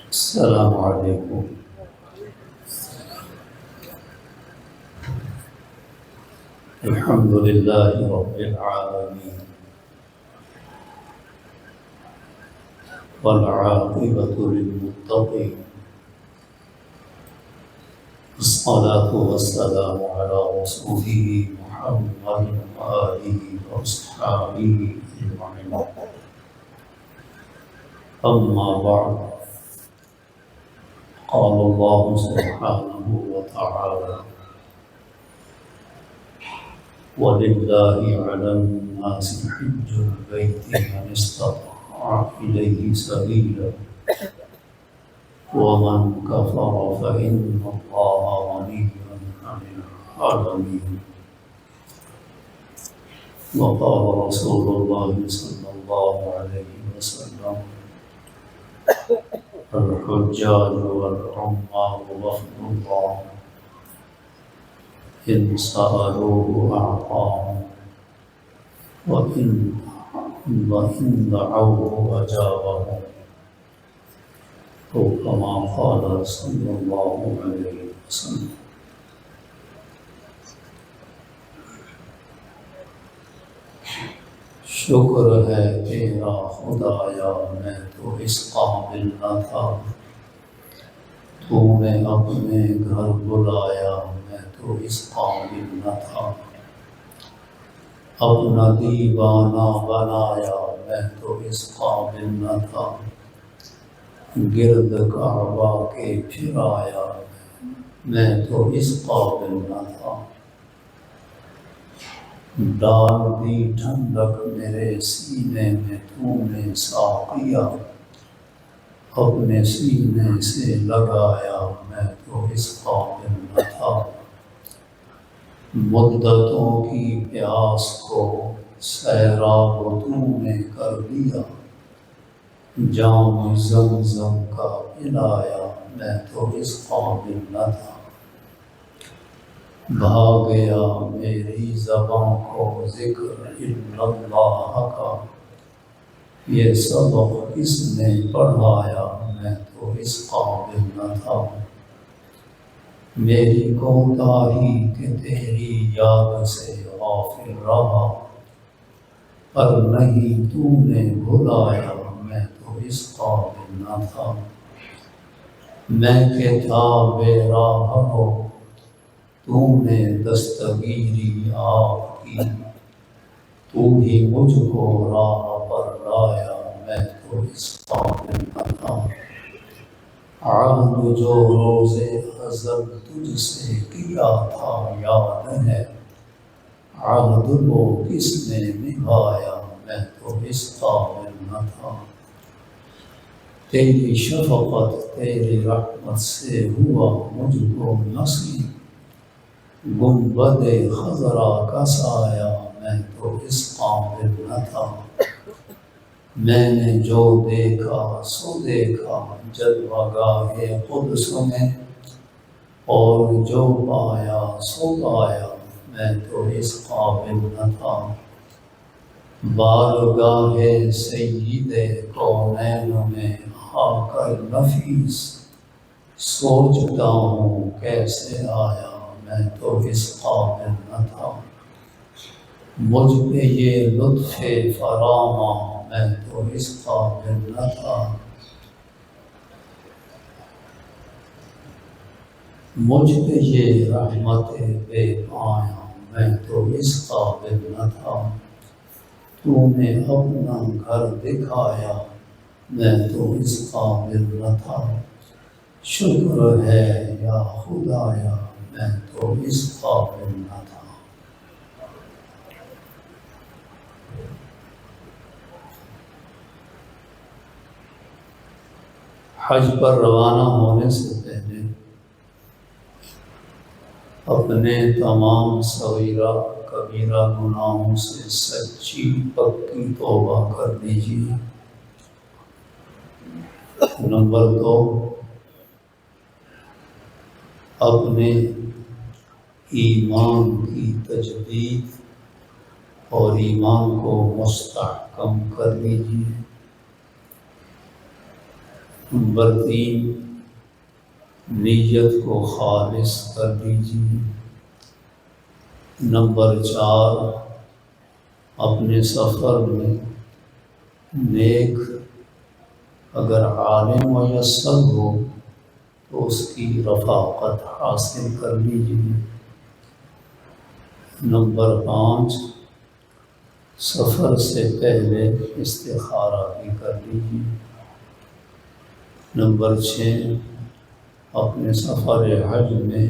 السلام علیکم۔ الحمد للہ رب العالمین والعاقبۃ للمتقین والصلاة والسلام علی رسولہ محمد وآلہ وصحبہ اجمعین، اما بعد، قال اللہ سبحانہ وتعالی وَلِلَّهِ عَلَى النَّاسِ حِجُّ الْبَيْتِ مَنِ اسْتَطَاعَ إِلَيْهِ سَبِيلًا وَمَنْ كَفَرَ فَإِنَّ اللَّهَ غَنِيٌّ عَنِ الْعَالَمِينَ۔ وقال رسول الله صلى الله عليه وسلم الحجاج والعمار وفد الله، إن سألوه أعطاهم وإن دعوه أجابهم، أو كما قال صلى الله عليه وسلم۔ شکر ہے تیرا خدایا، میں تو اس قابل نہ تھا، تو نے اپنے گھر بلایا، میں تو اس قابل نہ تھا، اپنا دیوانہ بنایا، میں تو اس قابل نہ تھا، گرد کعبہ کے پھرایا، میں تو اس قابل نہ تھا، ڈال دی ٹھنڈک میرے سینے میں تو نے ساقیا، اپنے سینے سے لگایا، میں تو اس قابل نہ تھا، مدتوں کی پیاس کو سیراب تو نے کر دیا، جام زمزم کا پلایا، میں تو اس قابل نہ تھا، بھاگیا میری زبان کو ذکر الا اللہ کا، یہ سبق کس نے پڑھایا، میں تو اس قابل نہ تھا، میری کوتاہی کہ تیری یاد سے غافل رہا، پر نہیں تو نے بھلایا، میں تو اس قابل نہ تھا، میں کہ تھا بے راہ ہو، تو نے دستگیری آپ کی، تو ہی مجھ کو راہ پر لایا، میں تو اس قابل نہ تھا، عہد جو روز ازل تجھ سے کیا تھا یاد ہے، عہد کو کس نے نبھایا، میں تو اس قابل نہ تھا، تیری شفقت تیری رحمت سے ہوا مجھ کو نصیب، گنبد خضرا کا سایہ، میں تو اس قابل نہ تھا، میں نے جو دیکھا سو دیکھا جلوہ گاہ قدس میں، اور جو پایا سو پایا، میں تو اس قابل نہ تھا، بارگاہ سید کونین میں آ کر نفیس، سوچتا ہوں کیسے آیا، میں تو اس قابل نہ تھا، مجھ پہ یہ لطف فراواں، میں تو اس قابل نہ تھا، مجھ پہ یہ رحمت بے پایا، میں تو اس قابل نہ تھا، تو نے اپنا گھر دکھایا، میں تو اس قابل نہ تھا، شکر ہے یا خدایا، میں تو اس قابل نہ تھا۔ حج پر روانہ ہونے سے پہلے اپنے تمام صغیرہ کبیرہ گناہوں سے سچی پکی توبہ کر لیجیے۔ نمبر 2، اپنے ایمان کی تجدید اور ایمان کو مستحکم کر لیجیے۔ نمبر 3، نیت کو خالص کر دیجیے۔ نمبر 4، اپنے سفر میں نیک اگر عالم میسر ہو تو اس کی رفاقت حاصل کر لیجیے۔ نمبر 5، سفر سے پہلے استخارہ بھی کر لیجیے۔ نمبر 6، اپنے سفر حج میں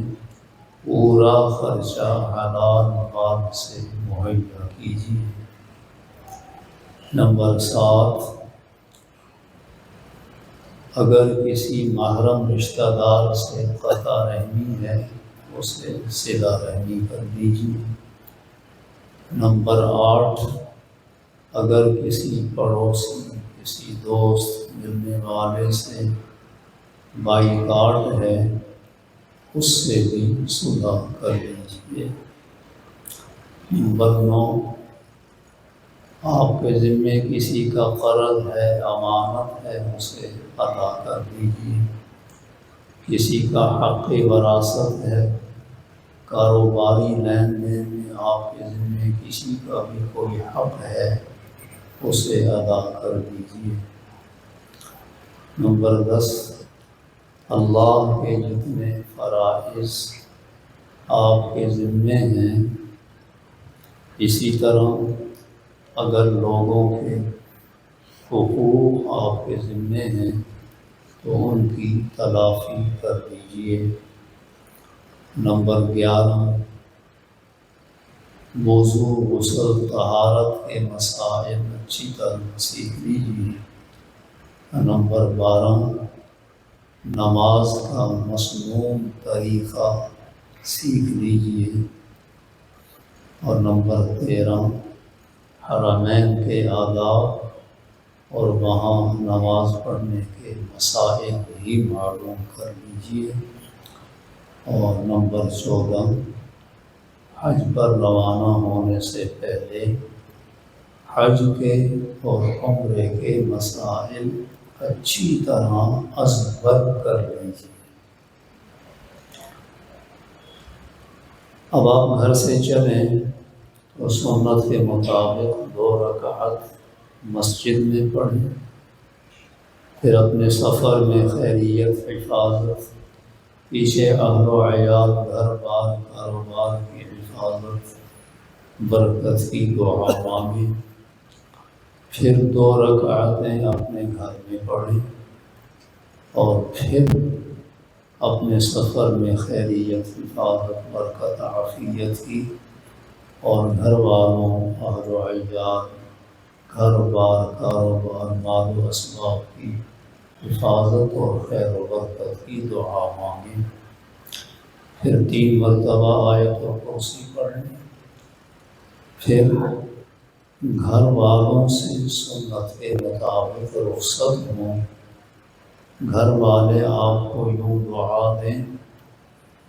پورا خرچہ حلال مال سے مہیا کیجیے۔ نمبر 7، اگر کسی محرم رشتہ دار سے قطع رحمی ہے اسے صلہ رحمی کر دیجیے۔ نمبر 8، اگر کسی پڑوسی، کسی دوست، ملنے والے سے بائی کاٹ ہے اس سے بھی صلح کر لیجیے۔ نمبر 9، آپ کے ذمے کسی کا قرض ہے، امانت ہے، اسے ادا کر دیجیے۔ کسی کا حق وراثت ہے، کاروباری لین دین میں آپ کے ذمے کسی کا بھی کوئی حق ہے اسے ادا کر دیجیے۔ نمبر 10، اللہ کے جتنے فرائض آپ کے ذمے ہیں اسی طرح اگر لوگوں کے حقوق آپ کے ذمے ہیں تو ان کی تلافی کر دیجیے۔ نمبر 11، وضو، غسل، طہارت کے مسائل اچھی طرح سیکھ لیجیے۔ نمبر 12، نماز کا مسنون طریقہ سیکھ لیجیے۔ اور نمبر 13، حرمین کے آداب اور وہاں نماز پڑھنے کے مسائل بھی معلوم کر لیجیے۔ اور نمبر 14، حج پر روانہ ہونے سے پہلے حج کے اور عمرے کے مسائل اچھی طرح ازبر کر لیجیے۔ اب آپ گھر سے چلیں تو سنت کے مطابق 2 رکعت مسجد میں پڑھیں، پھر اپنے سفر میں خیریت، حفاظت، پیچھے اہل و عیال، گھر بار، کاروبار کی حفاظت، برکت کی دعا مانگیں، پھر 2 رکعتیں اپنے گھر میں پڑھیں اور پھر اپنے سفر میں خیریت، حفاظت، برکت، عافیت کی اور گھر والوں، اہل و عیال، گھر بار، کاروبار، مال و اسباب کی حفاظت اور خیر و برکت کی دعا مانگیں۔ پھر 3 مرتبہ آیت الکرسی پڑھیں، پھر گھر والوں سے سنت کے مطابق رخصت ہوں۔ گھر والے آپ کو یوں دعا دیں: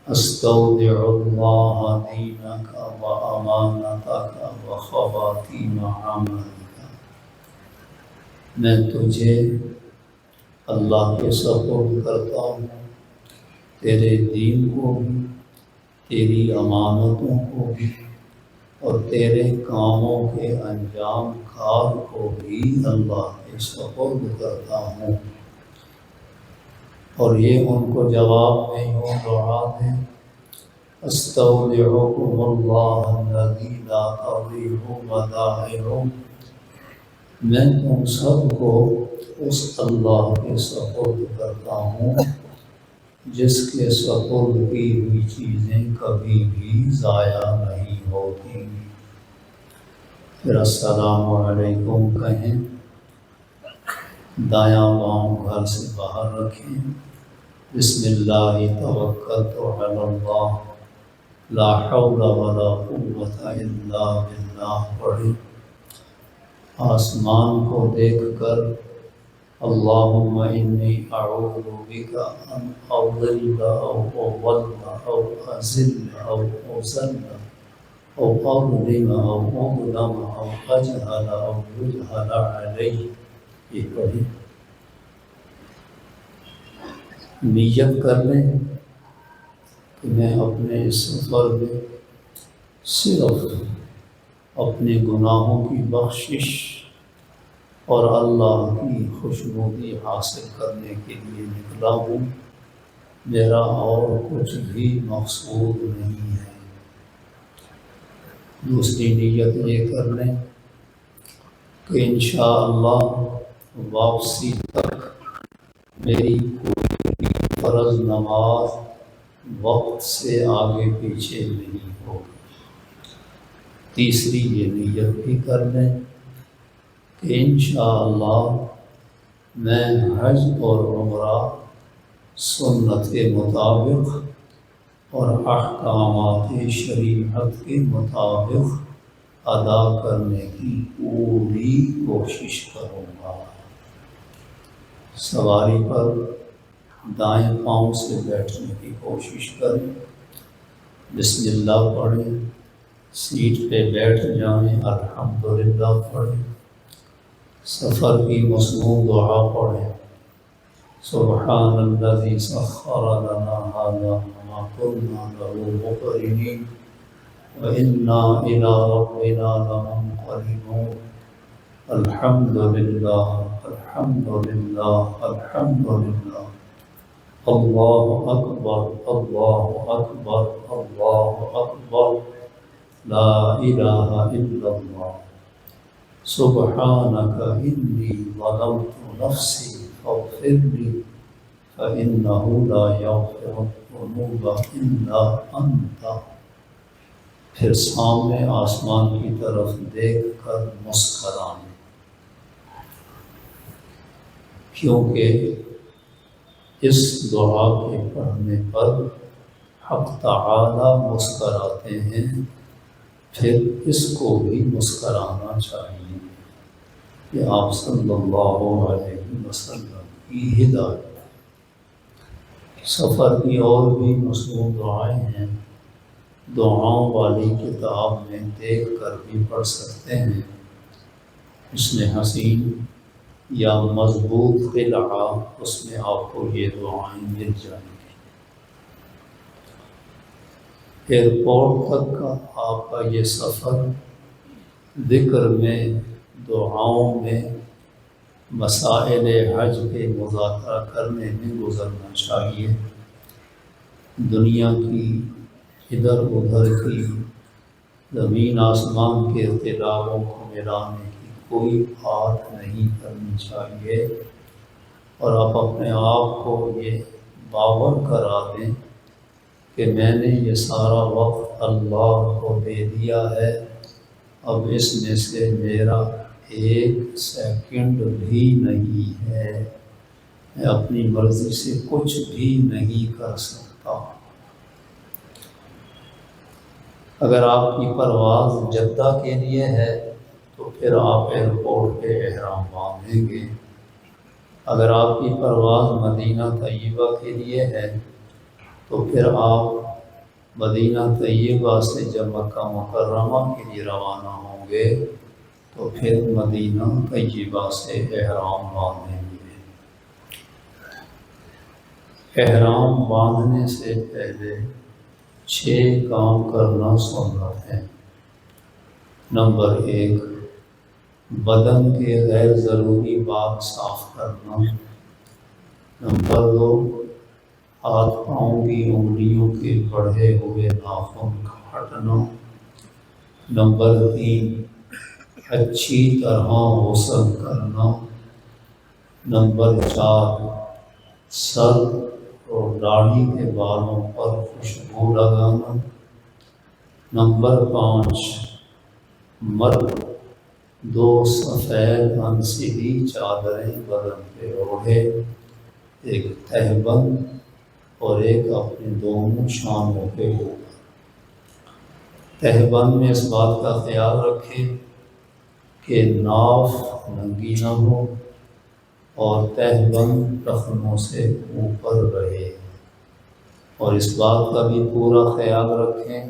استودع اللہ دینک و امانتک و خواتیم عملک، میں تجھے اللہ کے سپرد کرتا ہوں، تیرے دین کو بھی، تیری امانتوں کو بھی اور تیرے کاموں کے انجام کار کو بھی اللہ کے سپرد کرتا ہوں۔ اور یہ ان کو جواب میں یوں دعا دیں: استودعکم اللہ الذی لا تضیع ودائعہ، میں تم سب کو اس اللہ کے سپرد کرتا ہوں جس کے سپرد کی ہوئی چیزیں کبھی بھی ضائع نہیں ہوتی۔ پھر السلام علیکم کہیں، دایاں پاؤں گھر سے باہر رکھیں، بسم اللہ توکلت علی اللہ لا حول ولا قوت الا باللہ پڑھیں۔ آسمان کو دیکھ کر اللهم إني أعوذ بك أن أضل أو أضل أو أزل أو أزل أو أظلم أو أظلم أو أجهل أو يجهل علي. یہ پڑھیں، نیت کر لیں کہ میں اپنے اس سفر میں صرف اپنے گناہوں کی بخشش اور اللہ کی خوشنودی حاصل کرنے کے لیے نکلا ہوں، میرا اور کچھ بھی مقصود نہیں ہے۔ دوسری نیت یہ کر لیں کہ انشاءاللہ واپسی تک میری کوئی فرض نماز وقت سے آگے پیچھے نہیں ہوگی۔ تیسری یہ نیت بھی کر لیں کہ انشاءاللہ میں حج اور عمرہ سنت کے مطابق اور احکامات شریعت کے مطابق ادا کرنے کی پوری کوشش کروں گا۔ سواری پر دائیں پاؤں سے بیٹھنے کی کوشش کریں، بسم اللہ پڑھیں، سیٹ پہ بیٹھ جائیں، الحمدللہ پڑھیں، سفر کی مصنوع دعا پڑھیں، سبحان الذی سخر لنا هذا وما كنا له مقرنین وإنا إلى ربنا لمنقلبون، الحمد للہ الحمد للہ الحمد للہ، اللہ اکبر اللہ اکبر اللہ اکبر، لا الہ الا اللہ، سبحانک انی ظلمت نفسی فاغفر لی فإنہ لا یغفر الذنوب الا انت۔ پھر سامنے آسمان کی طرف دیکھ کر مسکرانے، کیونکہ اس دعا کے پڑھنے پر حق تعالی مسکراتے ہیں، پھر اس کو بھی مسکرانا چاہیے۔ یہ آپ صلی اللہ علیہ وسلم کی ہدایت۔ سفر کی اور بھی مصنوع دعائیں ہیں، دعاؤں والی کتاب میں دیکھ کر بھی پڑھ سکتے ہیں، حسن حسین یا مضبوط قلعہ، اس میں آپ کو یہ دعائیں مل جائیں گی۔ ایئرپورٹ تک کا آپ کا یہ سفر ذکر میں، دعاؤں میں، مسائل حج کے مذاکرہ کرنے میں گزرنا چاہیے۔ دنیا کی ادھر ادھر کی زمین آسمان کے اختلافوں کو ملانے کی کوئی بات نہیں کرنی چاہیے، اور آپ اپنے آپ کو یہ باور کرا دیں کہ میں نے یہ سارا وقت اللہ کو دے دیا ہے، اب اس میں سے میرا ایک سیکنڈ بھی نہیں ہے، میں اپنی مرضی سے کچھ بھی نہیں کر سکتا۔ اگر آپ کی پرواز جدہ کے لیے ہے تو پھر آپ ایئرپورٹ پہ احرام باندھیں گے۔ اگر آپ کی پرواز مدینہ طیبہ کے لیے ہے تو پھر آپ مدینہ طیبہ سے جب مکہ مکرمہ کے لیے روانہ ہوں گے تو پھر مدینہ طیبہ سے احرام باندھیں گے۔ احرام باندھنے سے پہلے 6 کام کرنا سنت ہے۔ نمبر 1، بدن کے غیر ضروری باغ صاف کرنا۔ نمبر 2، ہاتھ پاؤں کی انگلیوں کے بڑھے ہوئے ناخن کاٹنا۔ نمبر 3، اچھی طرح غسل کرنا۔ نمبر 4، سر اور داڑھی کے بالوں پر خوشبو لگانا۔ نمبر 5، مرد 2 سفید انسدی چادریں بدن پہ اوڑھے، ایک تہبند اور ایک اپنے دونوں شانوں پہ اوپر۔ تہبند میں اس بات کا خیال رکھے کہ ناف ننگی نہ ہو اور تہبند ٹخنوں سے اوپر رہے، اور اس بات کا بھی پورا خیال رکھیں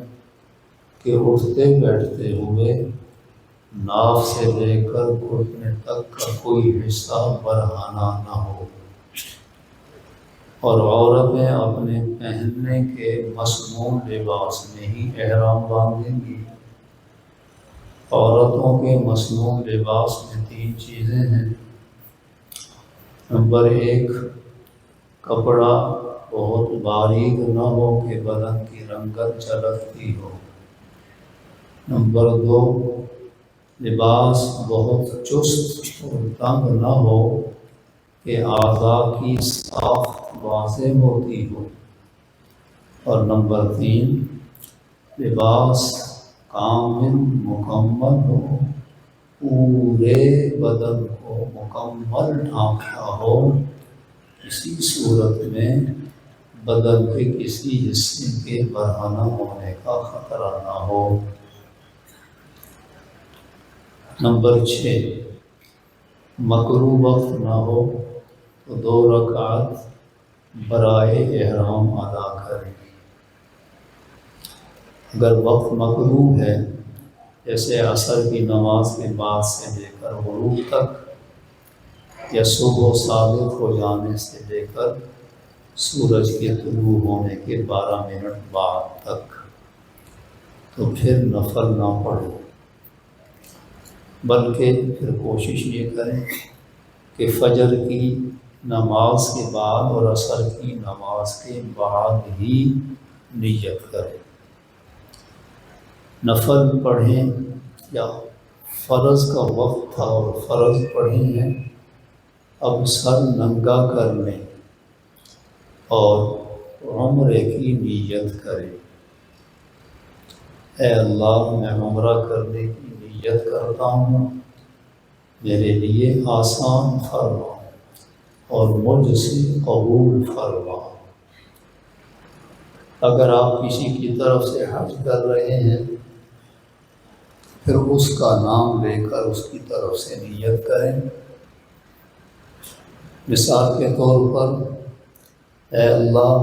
کہ اٹھتے بیٹھتے ہوئے ناف سے لے کر گھٹنے تک کا کوئی حصہ برہنہ نہ ہو، اور عورتیں اپنے پہننے کے مصنوع لباس میں ہی احرام باندھیں گی۔ عورتوں کے مصنوع لباس میں 3 چیزیں ہیں۔ نمبر 1، کپڑا بہت باریک نہ ہو کہ بدن کی رنگت جھلکتی ہو۔ نمبر 2، لباس بہت چست اور تنگ نہ ہو کہ اعضاء کی ساخت واضح ہوتی ہو۔ اور نمبر 3، لباس کامل مکمل ہو، پورے بدن کو مکمل ڈھانپتا ہو، کسی صورت میں بدن کے کسی حصے کے برہنہ ہونے کا خطرہ نہ ہو۔ نمبر 6، مکروہ وقت نہ ہو تو 2 رکعت برائے احرام ادا کریں۔ اگر وقت مکروہ ہے، جیسے عصر کی نماز کے بعد سے لے کر غروب تک، یا صبح صادق ہو جانے سے لے کر سورج کے طلوع ہونے کے 12 منٹ بعد تک، تو پھر نفل نہ پڑھو، بلکہ پھر کوشش یہ کریں کہ فجر کی نماز کے بعد اور عصر کی نماز کے بعد ہی نیت کریں۔ نفل پڑھیں یا فرض کا وقت تھا اور فرض پڑھیں ہیں، اب سر ننگا کر لیں اور عمرے کی نیت کریں۔ اے اللہ، میں عمرہ کرنے کی نیت کرتا ہوں، میرے لیے آسان فرما اور مجھ سے قبول فرما۔ اگر آپ کسی کی طرف سے حج کر رہے ہیں، پھر اس کا نام لے کر اس کی طرف سے نیت کریں۔ مثال کے طور پر، اے اللہ،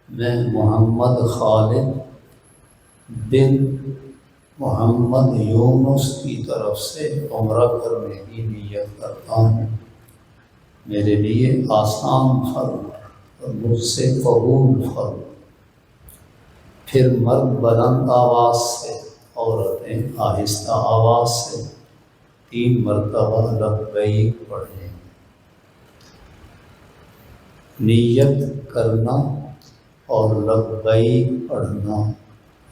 میں محمد خالد بن محمد یونس کی طرف سے عمرہ کرنے کی نیت کرتا ہوں، میرے لیے آسان فرما اور مجھ سے قبول فرما۔ پھر مرد بلند آواز سے، عورتیں آہستہ آواز سے 3 مرتبہ لبیک پڑھیں۔ نیت کرنا اور لبیک پڑھنا،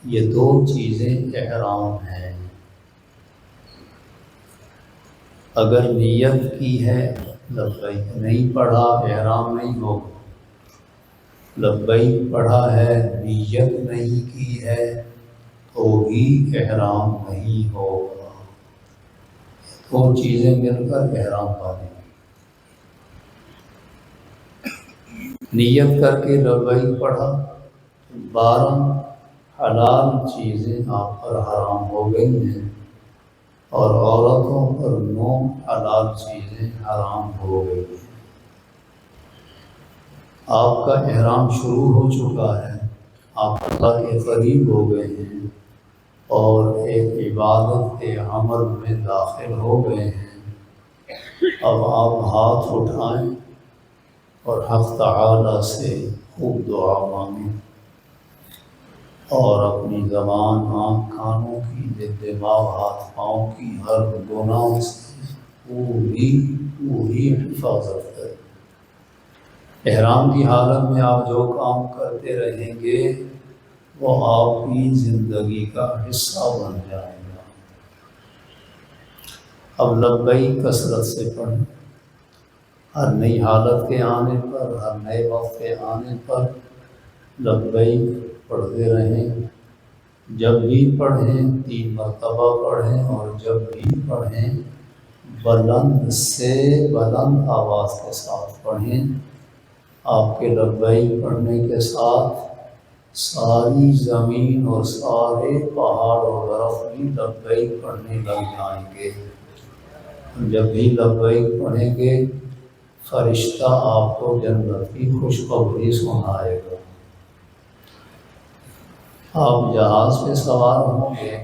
یہ 2 چیزیں احرام ہیں۔ اگر نیت کی ہے، لبیک نہیں پڑھا، احرام نہیں ہوگا۔ لبیک پڑھا ہے، نیت نہیں کی ہے، تو بھی احرام نہیں ہوگا۔ 2 چیزیں مل کر احرام باندھیں۔ نیت کر کے لبیک پڑھا، 12 حلال چیزیں آپ پر حرام ہو گئی ہیں، اور عورتوں پر 9 حلال چیزیں حرام ہو گئی ہیں۔ آپ کا احرام شروع ہو چکا ہے، آپ اللہ کے قریب ہو گئے ہیں اور ایک عبادت کے عمل میں داخل ہو گئے ہیں۔ اب آپ ہاتھ اٹھائیں اور حق تعالی سے خوب دعا مانگیں، اور اپنی زبان، آنکھ، کانوں کی، دل، دماغ، ہاتھ پاؤں کی ہر گناہ سے پوری حفاظت کریں۔ احرام کی حالت میں آپ جو کام کرتے رہیں گے وہ آپ کی زندگی کا حصہ بن جائے گا۔ اب لبیک کثرت سے پڑھیں، ہر نئی حالت کے آنے پر، ہر نئے وقت کے آنے پر لبیک پڑھتے رہیں۔ جب بھی پڑھیں 3 مرتبہ پڑھیں، اور جب بھی پڑھیں بلند سے بلند آواز کے ساتھ پڑھیں۔ آپ کے لبیک پڑھنے کے ساتھ ساری زمین اور سارے پہاڑ اور درخت بھی لبیک پڑھنے لگ جائیں گے۔ جب بھی لبیک پڑھیں گے فرشتہ آپ کو جنت کی خوشخبری سنائے گا۔ آپ جہاز پہ سوار ہوں گے،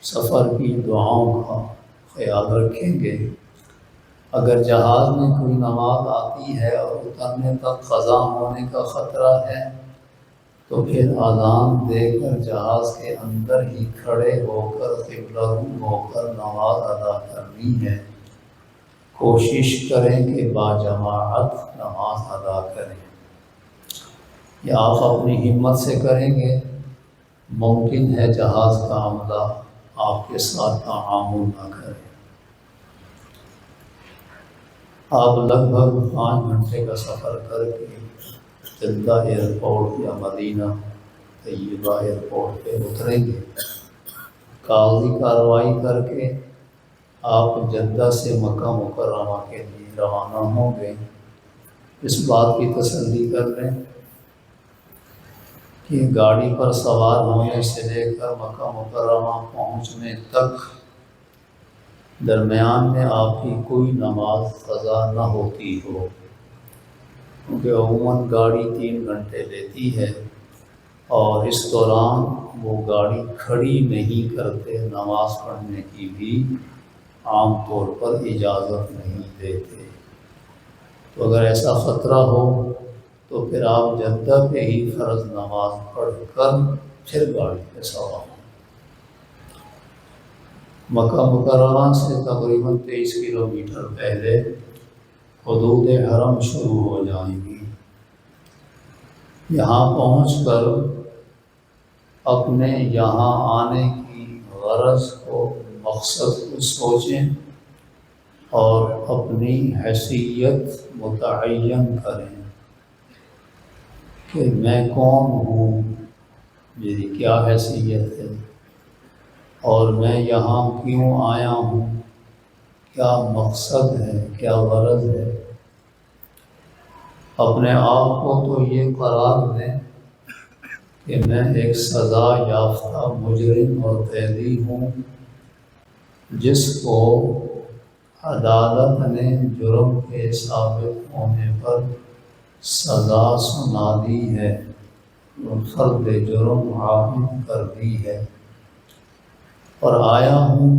سفر کی دعاؤں کا خیال رکھیں گے۔ اگر جہاز میں کوئی نماز آتی ہے اور اترنے تک قضا ہونے کا خطرہ ہے تو پھر اذان دے کر جہاز کے اندر ہی کھڑے ہو کر قبلہ رو ہو کر نماز ادا کرنی ہے۔ کوشش کریں کہ باجماعت نماز ادا کریں، یا آپ اپنی ہمت سے کریں گے، ممکن ہے جہاز کا عملہ آپ کے ساتھ تعامل نہ کرے۔ آپ لگ بھگ 5 گھنٹے کا سفر کر کے جدہ ایئرپورٹ یا مدینہ طیبہ ایئرپورٹ پہ اتریں گے۔ کاغذی کارروائی کر کے آپ جدہ سے مکہ مکرمہ کے لیے روانہ ہوں گے۔ اس بات کی تسلی کر لیں کہ گاڑی پر سوار ہونے سے لے کر مکہ مکرمہ پہنچنے تک درمیان میں آپ کی کوئی نماز قضا نہ ہوتی ہو، کیونکہ عموماً گاڑی 3 گھنٹے لیتی ہے اور اس دوران وہ گاڑی کھڑی نہیں کرتے، نماز پڑھنے کی بھی عام طور پر اجازت نہیں دیتے۔ تو اگر ایسا خطرہ ہو تو پھر آپ جدہ پہ ہی فرض نماز پڑھ کر پھر گاڑی پہ سوار ہوں۔ مکہ مکرمہ سے تقریباً 23 کلومیٹر پہلے حدود حرم شروع ہو جائیں گی۔ یہاں پہنچ کر اپنے یہاں آنے کی غرض کو، مقصد کو سوچیں اور اپنی حیثیت متعین کریں کہ میں کون ہوں، میری کیا حیثیت ہے اور میں یہاں کیوں آیا ہوں، کیا مقصد ہے، کیا غرض ہے۔ اپنے آپ کو تو یہ قرار دیں کہ میں ایک سزا یافتہ مجرم اور قیدی ہوں جس کو عدالت نے جرم کے ثابت ہونے پر سزا سنا دی ہے، فرد جرم عائد کر دی ہے، اور آیا ہوں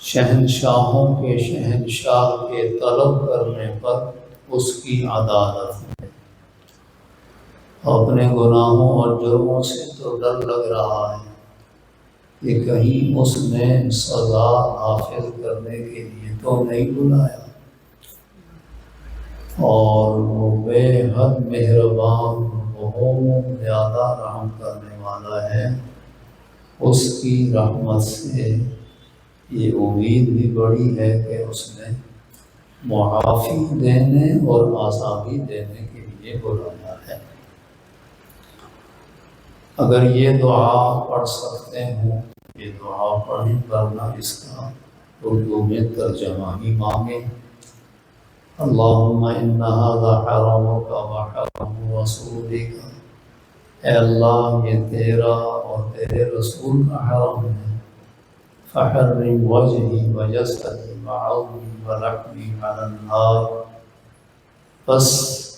شہنشاہوں کے شہنشاہ کے طلب کرنے پر اس کی عدالت میں۔ اپنے گناہوں اور جرموں سے تو ڈر لگ رہا ہے کہ کہیں اس نے سزا نافذ کرنے کے لیے تو نہیں بلایا، اور وہ بے حد مہربان، بہت زیادہ رحم کرنے والا ہے۔ اس کی رحمت سے یہ امید بھی بڑی ہے کہ اس نے معافی دینے اور آزادی دینے کے لیے بلایا ہے۔ اگر یہ دعا پڑھ سکتے ہوں، یہ دعا پڑھیں، ورنہ اس کا اردو میں ترجمہ ہی مانگیں۔ اللہم ان ھذا حرمک وحرم رسولک، اے اللہ یہ تیرا اور تیرے رسول کا حرم ہے، فحرم وجہی وجسدی وعظمی ولحمی علی النار، بس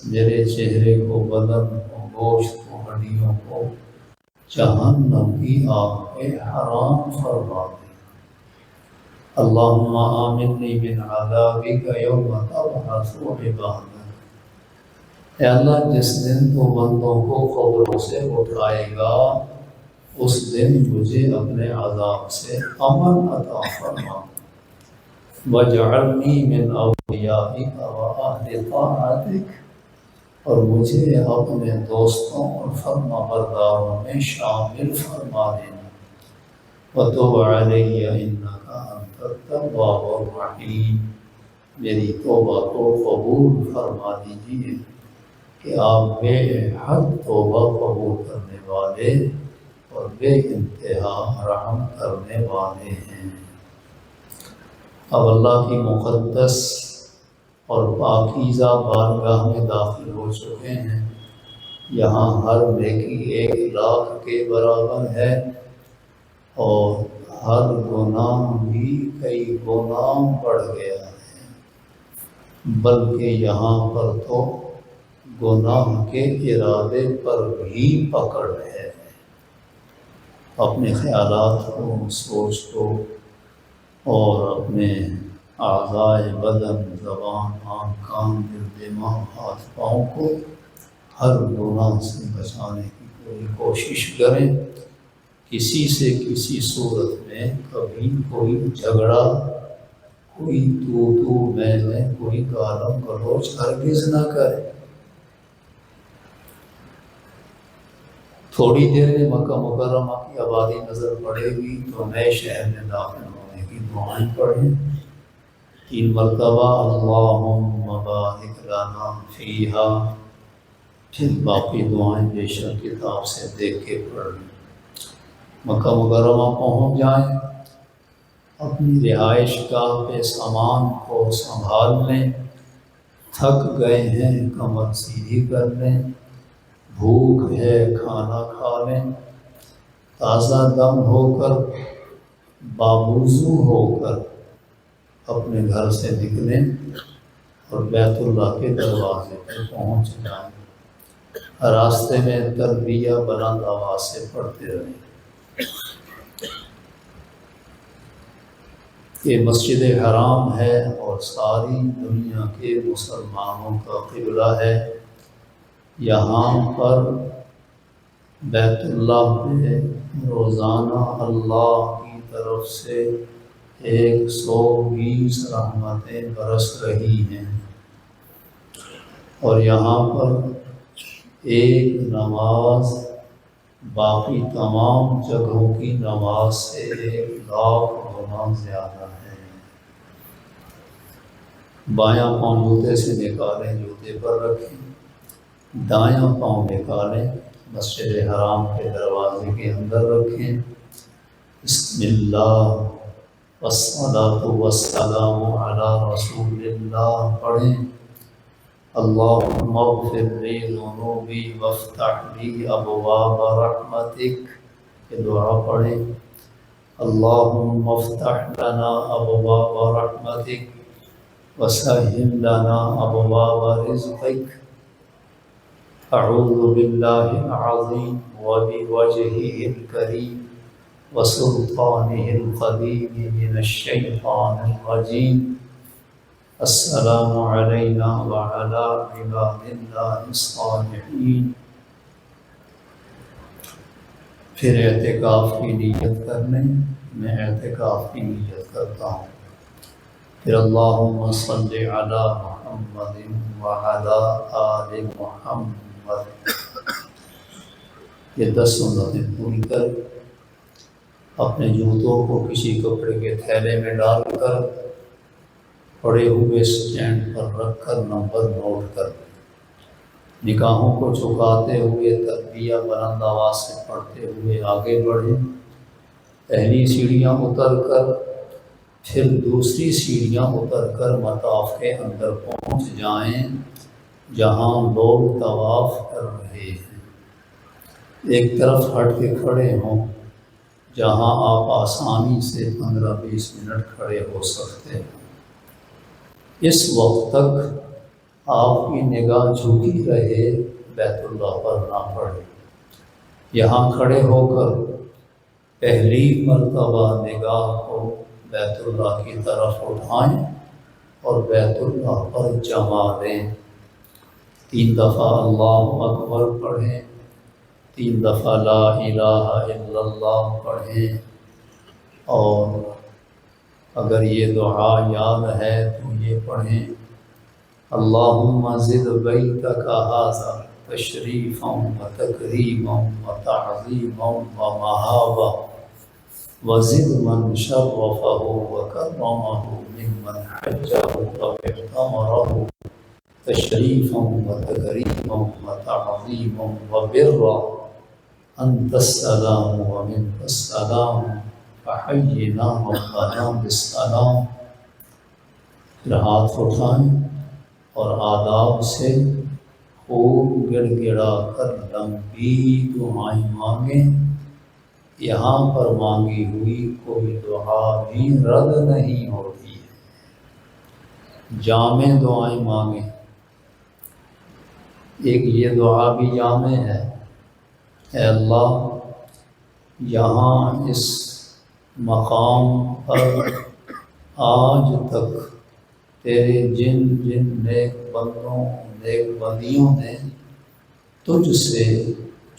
میرے چہرے کو، بدن کو، گوشت کو، ہڈیوں کو جہنم کی آگ پہ حرام فرما دے۔ اللہم آمنی من عذابک یوم تبعث عبادک، اے اللہ جس دن تو بندوں کو قبروں سے اٹھائے گا اس دن مجھے اپنے عذاب سے امن عطا فرما، وَاجْعَلْنِي مِنْ أَوْلِيَائِكَ وَأَهْلِ طَاعَتِكَ، اور مجھے اپنے دوستوں اور فرما برداروں میں شامل فرما دینا، وَتُبْ عَلَيَّ إِنَّكَ أَنْتَ التَّوَّابُ الرَّحِيمُ، میری توبہ کو قبول فرما دیجیے کہ آپ بے حد توبہ قبول کرنے والے اور بے انتہا رحم کرنے والے ہیں۔ اب اللہ کی مقدس اور پاکیزہ بارگاہ میں داخل ہو چکے ہیں۔ یہاں ہر نیکی 1,00,000 کے برابر ہے اور ہر گناہ بھی کئی گنا بڑھ گیا ہے۔ بلکہ یہاں پر تو گناہ کے ارادے پر بھی پکڑ ہے۔ اپنے خیالات کو، سوچ کو اور اپنے اعضائے بدن، زبان، آنکھ، کان، دل، دماغ، ہاتھ، پاؤں کو ہر گناہ سے بچانے کی پوری کوشش کریں۔ کسی سے کسی صورت میں کبھی کوئی جھگڑا، کوئی تو میں، کوئی گالم گلوچ ہرگز نہ کرے۔ تھوڑی دیر میں مکہ مکرمہ کی آبادی نظر پڑے گی تو نئے شہر میں داخل ہونے کی دعائیں پڑھیں۔ 3 مرتبہ اللہم بارک لنا فیہا، پھر باقی دعائیں بے شک کتاب سے دیکھ کے پڑھ لیں۔ مکہ مکرمہ پہنچ جائیں، اپنی رہائش گاہ پہ سامان کو سنبھال لیں۔ تھک گئے ہیں کمر سیدھی کر لیں، بھوک ہے کھانا کھا لیں، تازہ دم ہو کر، باوضو ہو کر اپنے گھر سے نکلیں اور بیت اللہ کے دروازے پہ پہنچ جائیں۔ راستے میں تلبیہ بلند آواز سے پڑھتے رہیں۔ یہ مسجد حرام ہے اور ساری دنیا کے مسلمانوں کا قبلہ ہے۔ یہاں پر بیت اللہ پہ روزانہ اللہ کی طرف سے 120 رحمتیں برس رہی ہیں، اور یہاں پر ایک نماز باقی تمام جگہوں کی نماز سے 1,00,000 گنا زیادہ ہے۔ بایاں پاؤں جوتے سے نکالیں، جوتے پر رکھیں، دایاں پاؤں نکالیں، مسجد حرام کے دروازے کے اندر رکھیں۔ بسم اللہ والصلاۃ والسلام علی رسول اللہ پڑھیں۔ اللہم اغفر لی ذنوبی وافتح لی ابواب رحمتک، یہ دعا پڑھیں۔ اللہم افتح لنا ابواب رحمتک وسہل لنا ابواب رزقک، اعوذ باللہ العظیم وبوجہہ الکریم وسلطانہ القدیم من الشیطان الرجیم، السلام علینا وعلی عباد اللہ الصالحین۔ پھر اعتکاف کی نیت کر لیں۔ میں اعتکاف کی نیت کرتا ہوں۔ پھر اللہم صلی علی محمد وعلی آل محمد، یہ 10 سنتیں پوری کر اپنے جوتوں کو کسی کپڑے کے تھیلے میں ڈال کر پڑے ہوئے سٹینڈ پر رکھ کر نمبر نوٹ کر، نگاہوں کو جھکاتے ہوئے تلبیہ بلند آواز سے پڑھتے ہوئے آگے بڑھیں۔ پہلی سیڑھیاں اتر کر پھر دوسری سیڑھیاں اتر کر مطاف کے اندر پہنچ جائیں جہاں لوگ طواف کر رہے ہیں۔ ایک طرف ہٹ کے کھڑے ہوں جہاں آپ آسانی سے 15-20 منٹ کھڑے ہو سکتے ہیں۔ اس وقت تک آپ کی نگاہ جھکی رہے، بیت اللہ پر نہ پڑے۔ یہاں کھڑے ہو کر پہلی مرتبہ نگاہ کو بیت اللہ کی طرف اٹھائیں اور بیت اللہ پر جما دیں۔ 3 دفعہ اللہ اکبر پڑھیں، 3 دفعہ لا الہ الا اللہ پڑھیں، اور اگر یہ دعا یاد ہے تو یہ پڑھیں: اللہم زد بیتک ھذا تشریفا و تکریما و تعظیما و محابا وزد من شرفہ و کرمہ ممن حجہ و اعتمرہ تشریفا و تکریما و تعظیما و برا، انت السلام و منک السلام فحینا ربنا بالسلام۔ پھر ہاتھ اٹھائیں اور آداب سے خوب گڑ گڑا کر لمبی دعائیں مانگیں۔ یہاں پر مانگی ہوئی کوئی دعا بھی رد نہیں ہوتی ہے۔ جامع دعائیں مانگیں۔ ایک یہ دعا بھی جامع ہے، اے اللہ یہاں اس مقام پر آج تک تیرے جن جن نیک بندوں نیک بندیوں نے تجھ سے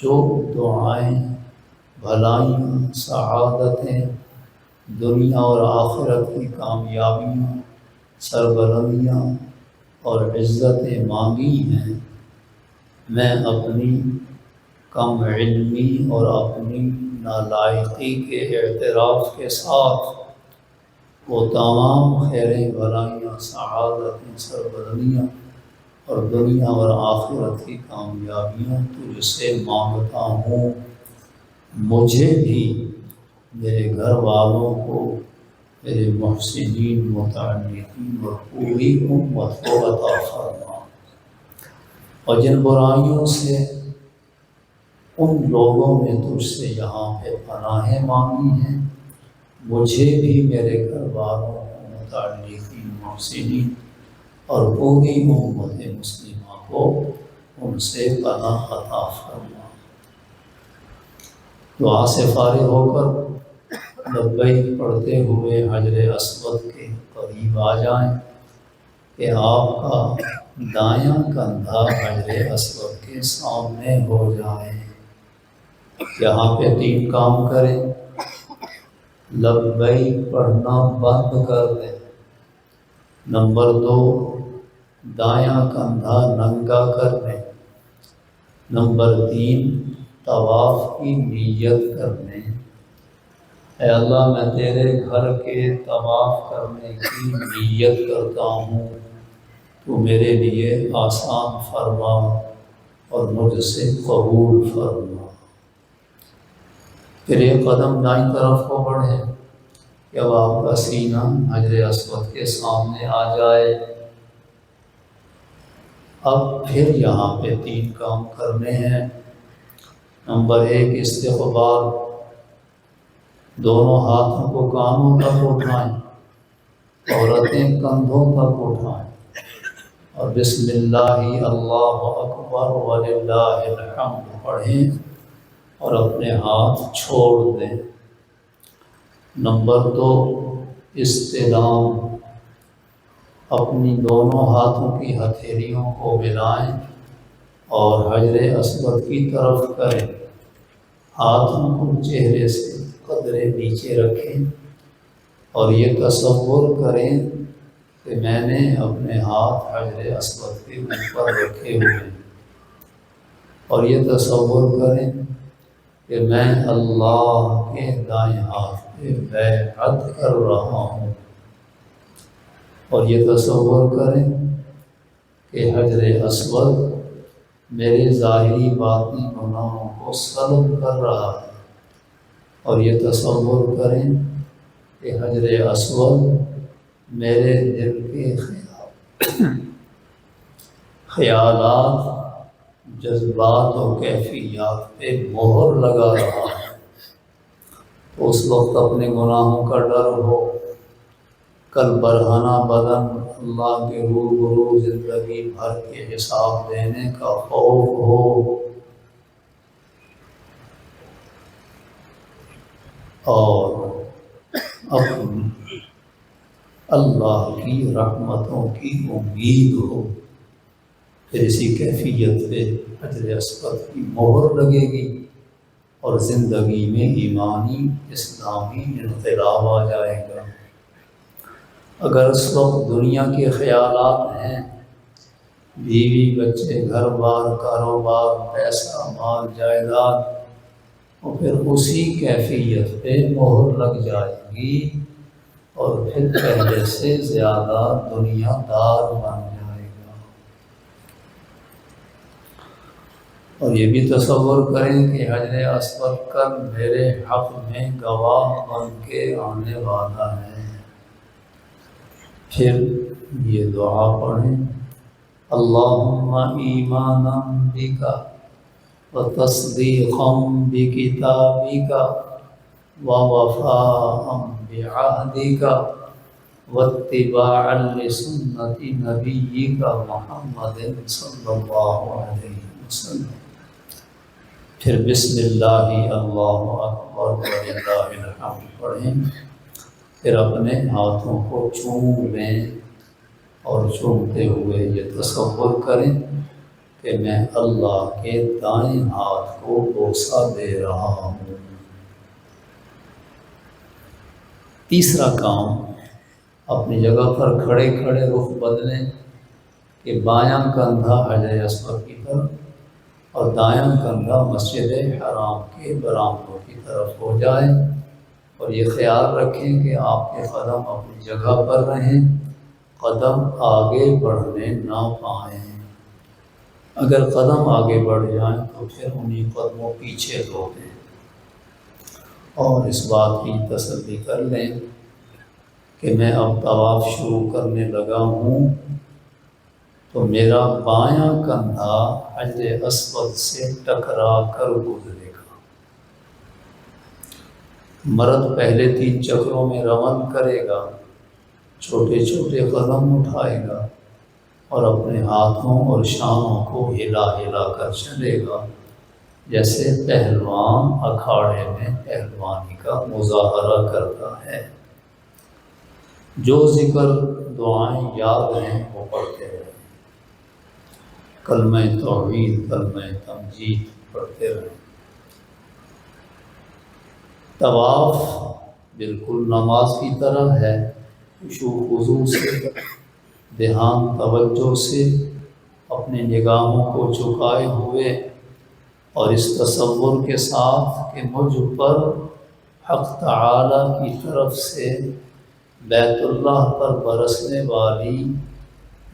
جو دعائیں بھلائیاں سعادتیں دنیا اور آخرت کی کامیابیاں سربلندیاں اور عزتیں مانگی ہیں، میں اپنی کم علمی اور اپنی نالائقی کے اعتراف کے ساتھ وہ تمام خیریں بھلائیاں سعادتیں سربلندیاں اور دنیا اور آخرت کی کامیابیاں تجھ سے مانگتا ہوں۔ مجھے بھی، میرے گھر والوں کو، میرے محسنین متعلقین اور پوری امت کو عطا فرما، اور جن برائیوں سے ان لوگوں نے تجھ سے یہاں پہ پناہیں مانگی ہیں، مجھے بھی میرے گھر والوں کو، متعلقین محسنین اور پوری امت مسلمہ کو ان سے پناہ عطا فرما۔ دعا سے فارغ ہو کر لبیک پڑھتے ہوئے حجر اسود کے قریب آ جائیں کہ آپ کا دایاں کندھا حجر اسود کے سامنے ہو جائے۔ یہاں پہ 3 کام کریں، لبیک پڑھنا بند کر دیں، نمبر 2 دایاں کندھا ننگا کر دیں، نمبر 3 طواف کی نیت کرنے۔ اے اللہ میں تیرے گھر کے طواف کرنے کی نیت کرتا ہوں، تو میرے لیے آسان فرما اور مجھ سے قبول فرما۔ پھر ایک قدم دائیں طرف کو بڑھیں کہ اب آپ کا سینہ حجر اسود کے سامنے آ جائے۔ اب پھر یہاں پہ 3 کام کرنے ہیں۔ نمبر 1 استقبال، دونوں ہاتھوں کو کانوں تک اٹھائیں، عورتیں کندھوں تک اٹھائیں اور بسم اللہ اللہ اکبر وللہ الحمد پڑھیں اور اپنے ہاتھ چھوڑ دیں۔ نمبر 2 استلام، اپنی دونوں ہاتھوں کی ہتھیلیوں کو ملائیں اور حجر اسود کی طرف کریں، ہاتھوں کو چہرے سے قدرے نیچے رکھیں اور یہ تصور کریں کہ میں نے اپنے ہاتھ حجر اسود کے اوپر رکھے ہوئے ہیں، اور یہ تصور کریں کہ میں اللہ کے دائیں ہاتھ پہ بیعت کر رہا ہوں، اور یہ تصور کریں کہ حجر اسود میرے ظاہری باطنی گناہوں کو سلب کر رہا ہے، اور یہ تصور کریں کہ حجر اسود میرے دل کے خیالات جذبات اور کیفیات پہ مہر لگا رہا ہے۔ تو اس وقت اپنے گناہوں کا ڈر ہو، کل برہنہ بدن اللہ کے روبرو زندگی بھر کے حساب دینے کا خوف ہو، اور اب اللہ کی رحمتوں کی امید ہو، پھر اسی کیفیت پہ حجر اسود کی مہر لگے گی اور زندگی میں ایمانی اسلامی انقلاب آ جائے گا۔ اگر اس وقت دنیا کے خیالات ہیں، بیوی بچے گھر بار کاروبار پیسہ مال جائیداد، اور پھر اسی کیفیت پہ مہر لگ جائے گی اور پھر پہلے سے زیادہ دنیا دار بن جائے گا۔ اور یہ بھی تصور کریں کہ حجر اسود کل میرے حق میں گواہ بن کے آنے والا ہے۔ پھر یہ دعا پڑھیں، اللہم ایمانا بک وتصدیقا بکتابک ووفاء بعہدک واتباعا لسنت نبیک محمد صلی اللہ علیہ وسلم۔ پھر بسم اللہ اللہ اکبر وللہ الحمد پڑھیں، پھر اپنے ہاتھوں کو چوم لیں اور چومتے ہوئے یہ تصور کریں کہ میں اللہ کے دائیں ہاتھ کو بوسہ دے رہا ہوں۔ تیسرا کام، اپنی جگہ پر کھڑے کھڑے رخ بدلیں کہ بایاں کندھا حجر اسود کی طرف اور دایاں کندھا مسجد حرام کے برآمدوں کی طرف ہو جائے، اور یہ خیال رکھیں کہ آپ کے قدم اپنی جگہ پر رہیں، قدم آگے بڑھنے نہ پائیں۔ اگر قدم آگے بڑھ جائیں تو پھر انہی قدموں پیچھے دو دیں، اور اس بات کی تسلی کر لیں کہ میں اب طواف شروع کرنے لگا ہوں تو میرا بایاں کندھا حجر اسود سے ٹکرا کر گزرے گا۔ مرد پہلے 3 چکروں میں رمل کرے گا، چھوٹے چھوٹے قدم اٹھائے گا اور اپنے ہاتھوں اور شانوں کو ہلا ہلا کر چلے گا، جیسے پہلوان اکھاڑے میں پہلوانی کا مظاہرہ کرتا ہے۔ جو ذکر دعائیں یاد ہیں وہ پڑھتے رہیں، کلمہ توحید، کلمہ تمجید پڑھتے رہیں۔ طواف بالکل نماز کی طرح ہے، خشوع و خضوع سے، دھیان توجہ سے، اپنے نگاہوں کو جھکائے ہوئے اور اس تصور کے ساتھ کہ مجھ پر حق تعالی کی طرف سے بیت اللہ پر برسنے والی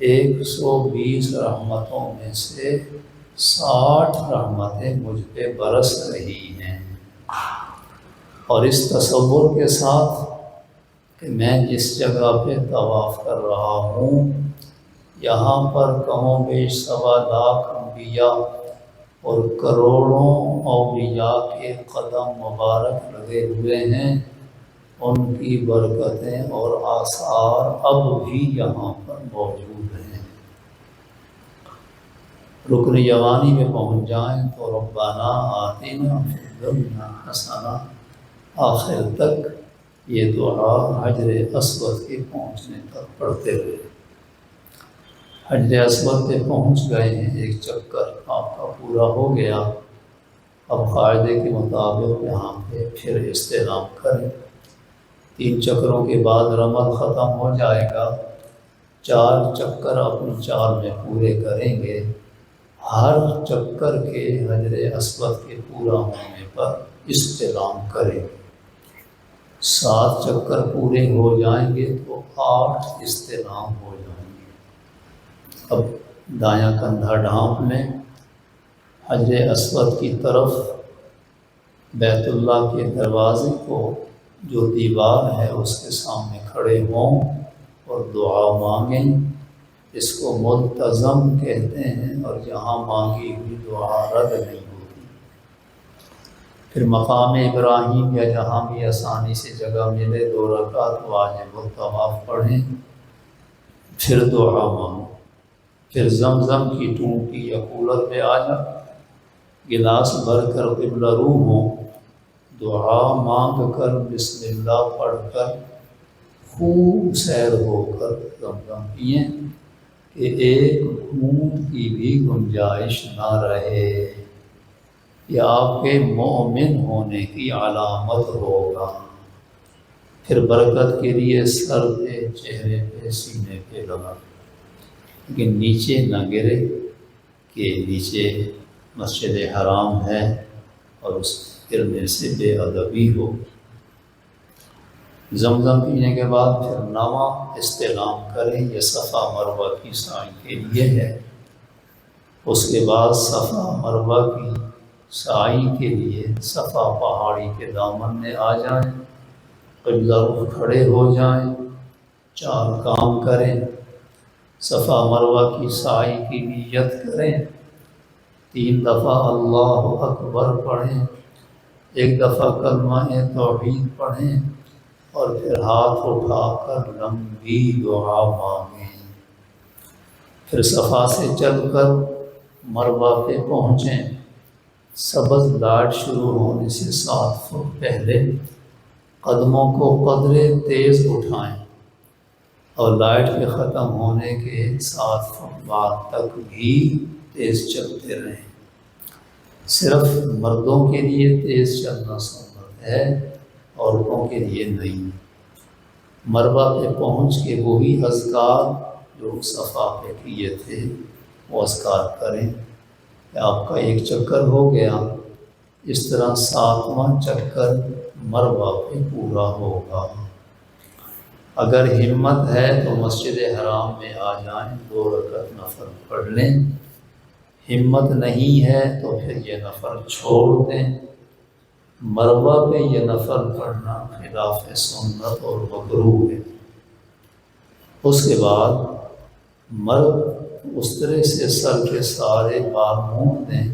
120 رحمتوں میں سے 60 رحمتیں مجھ پہ برس رہی ہیں، اور اس تصور کے ساتھ کہ میں جس جگہ پہ طواف کر رہا ہوں یہاں پر کم و بیش 1.25 لاکھ انبیاء اور کروڑوں اولیاء کے قدم مبارک لگے ہوئے ہیں، ان کی برکتیں اور آثار اب بھی یہاں پر موجود ہیں۔ رکن یمانی میں پہنچ جائیں تو ربنا آتنا فی الدنیا حسنہ آخر تک یہ دعا حجر اسود کے پہنچنے تک پڑھتے ہوئے حجر اسود پہ پہنچ گئے ہیں، ایک چکر آپ کا پورا ہو گیا، اب قاعدے کے مطابق یہاں پہ پھر استعلام کریں۔ 3 چکروں کے بعد رمل ختم ہو جائے گا، 4 چکر اپنی چال میں پورے کریں گے، ہر چکر کے حجر اسود کے پورا ہونے پر استعلام کریں گے۔ 7 چکر پورے ہو جائیں گے تو 8 استعلام ہو جائیں گے۔ اب دایاں کندھا ڈھانپ لیں، حجر اسود کی طرف بیت اللہ کے دروازے کو جو دیوار ہے اس کے سامنے کھڑے ہوں اور دعا مانگیں۔ اس کو ملتزم کہتے ہیں، اور جہاں مانگی ہوئی دعا رد نہیں ہوتی۔ پھر مقام ابراہیم یا جہاں بھی آسانی سے جگہ ملے 2 رکعت واجب الطواف پڑھیں، پھر دعا مانگو، پھر زمزم کی ٹونٹی یا کولر پہ آ جا، گلاس بھر کر قبلہ رو ہوں، دعا مانگ کر بسم اللہ پڑھ کر خوب سیر ہو کر زمزم پئیں کہ ایک گھونٹ کی بھی گنجائش نہ رہے، یہ آپ کے مومن ہونے کی علامت ہوگا۔ پھر برکت کے لیے سر پہ، چہرے پہ، سینے پہ لگا، لیکن نیچے نہ گرے کہ نیچے مسجد حرام ہے اور اس گرنے سے بے ادبی ہو۔ زمزم پینے کے بعد پھر نواں استعلام کریں، یہ صفا مروہ کی سعی کے لیے ہے۔ اس کے بعد صفا مروہ کی سعی کے لیے صفا پہاڑی کے دامن میں آ جائیں، قبلہ رخ کھڑے ہو جائیں، 4 کام کریں۔ صفا مروہ کی سعی کی نیت کریں، 3 دفعہ اللہ اکبر پڑھیں، 1 دفعہ کلمہ توحید پڑھیں، اور پھر ہاتھ اٹھا کر لمبی دعا مانگیں۔ پھر صفا سے چل کر مروہ پہ پہنچیں۔ سبز لائٹ شروع ہونے سے 7 فٹ پہلے قدموں کو قدرے تیز اٹھائیں اور لائٹ کے ختم ہونے کے 7 فٹ بعد تک بھی تیز چلتے رہیں۔ صرف مردوں کے لیے تیز چلنا سنت ہے، عورتوں کے لیے نہیں۔ مروہ پہ پہنچ کے وہی اذکار جو صفا پہ کیے تھے وہ اذکار کریں کہ آپ کا ایک چکر ہو گیا، اس طرح 7واں چکر مروہ پہ پورا ہوگا۔ اگر ہمت ہے تو مسجد حرام میں آ جائیں، 2 رکعت نفل پڑھ لیں۔ ہمت نہیں ہے تو پھر یہ نفل چھوڑ دیں۔ مروہ پہ یہ نفل پڑھنا خلاف سنت اور مکروہ ہے۔ اس کے بعد مرد اس طرح سے سر کے سارے بال مونڈ دیں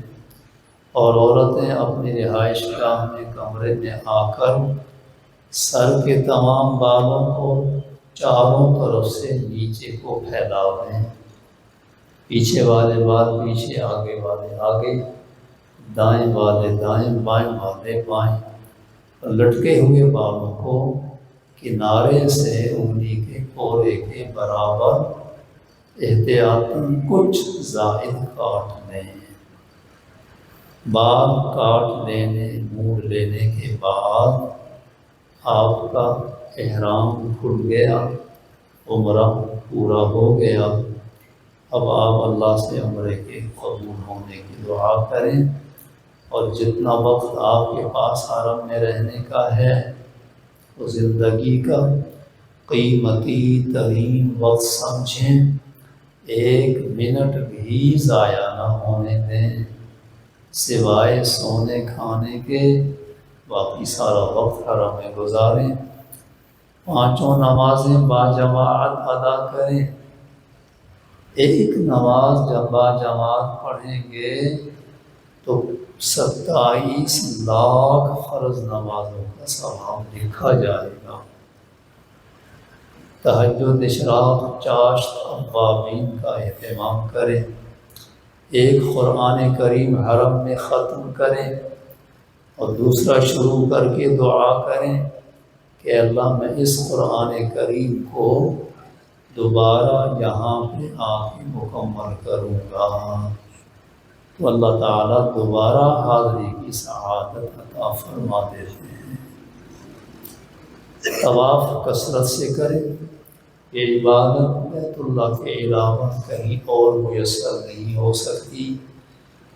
اور عورتیں اپنی رہائش گاہ میں کمرے میں آ کر سر کے تمام بالوں کو چاروں طرف سے نیچے کو پھیلا دیں۔ پیچھے والے بال پیچھے، آگے والے آگے، دائیں والے دائیں، بائیں والے بائیں، اور لٹکے ہوئے بالوں کو کنارے سے انگلی کے پورے کے برابر احتیاطاً کچھ زائد کاٹ لیں۔ بال کاٹ لینے، موڑ لینے کے بعد آپ کا احرام کھل گیا، عمرہ پورا ہو گیا۔ اب آپ اللہ سے عمرے کے قبول ہونے کی دعا کریں، اور جتنا وقت آپ کے پاس حرم میں رہنے کا ہے وہ زندگی کا قیمتی ترین وقت سمجھیں۔ 1 منٹ بھی ضائع نہ ہونے دیں، سوائے سونے کھانے کے باقی سارا وقت حرم میں گزاریں۔ 5 نمازیں باجماعت ادا کریں۔ ایک نماز جب باجماعت پڑھیں گے تو 27 لاکھ فرض نمازوں کا ثواب لکھا جائے گا۔ تہجد، اشراق، چاشت، اوابین کا اہتمام کریں۔ ایک قرآن کریم حرم میں ختم کریں اور دوسرا شروع کر کے دعا کریں کہ اللہ میں اس قرآن کریم کو دوبارہ یہاں پہ آ کے مکمل کروں گا، تو اللہ تعالیٰ دوبارہ حاضری کی سعادت عطا فرما دیتے ہیں۔ طواف کثرت سے کریں۔ یہ عبادت بیت اللہ کے علاوہ کہیں اور میسر نہیں ہو سکتی،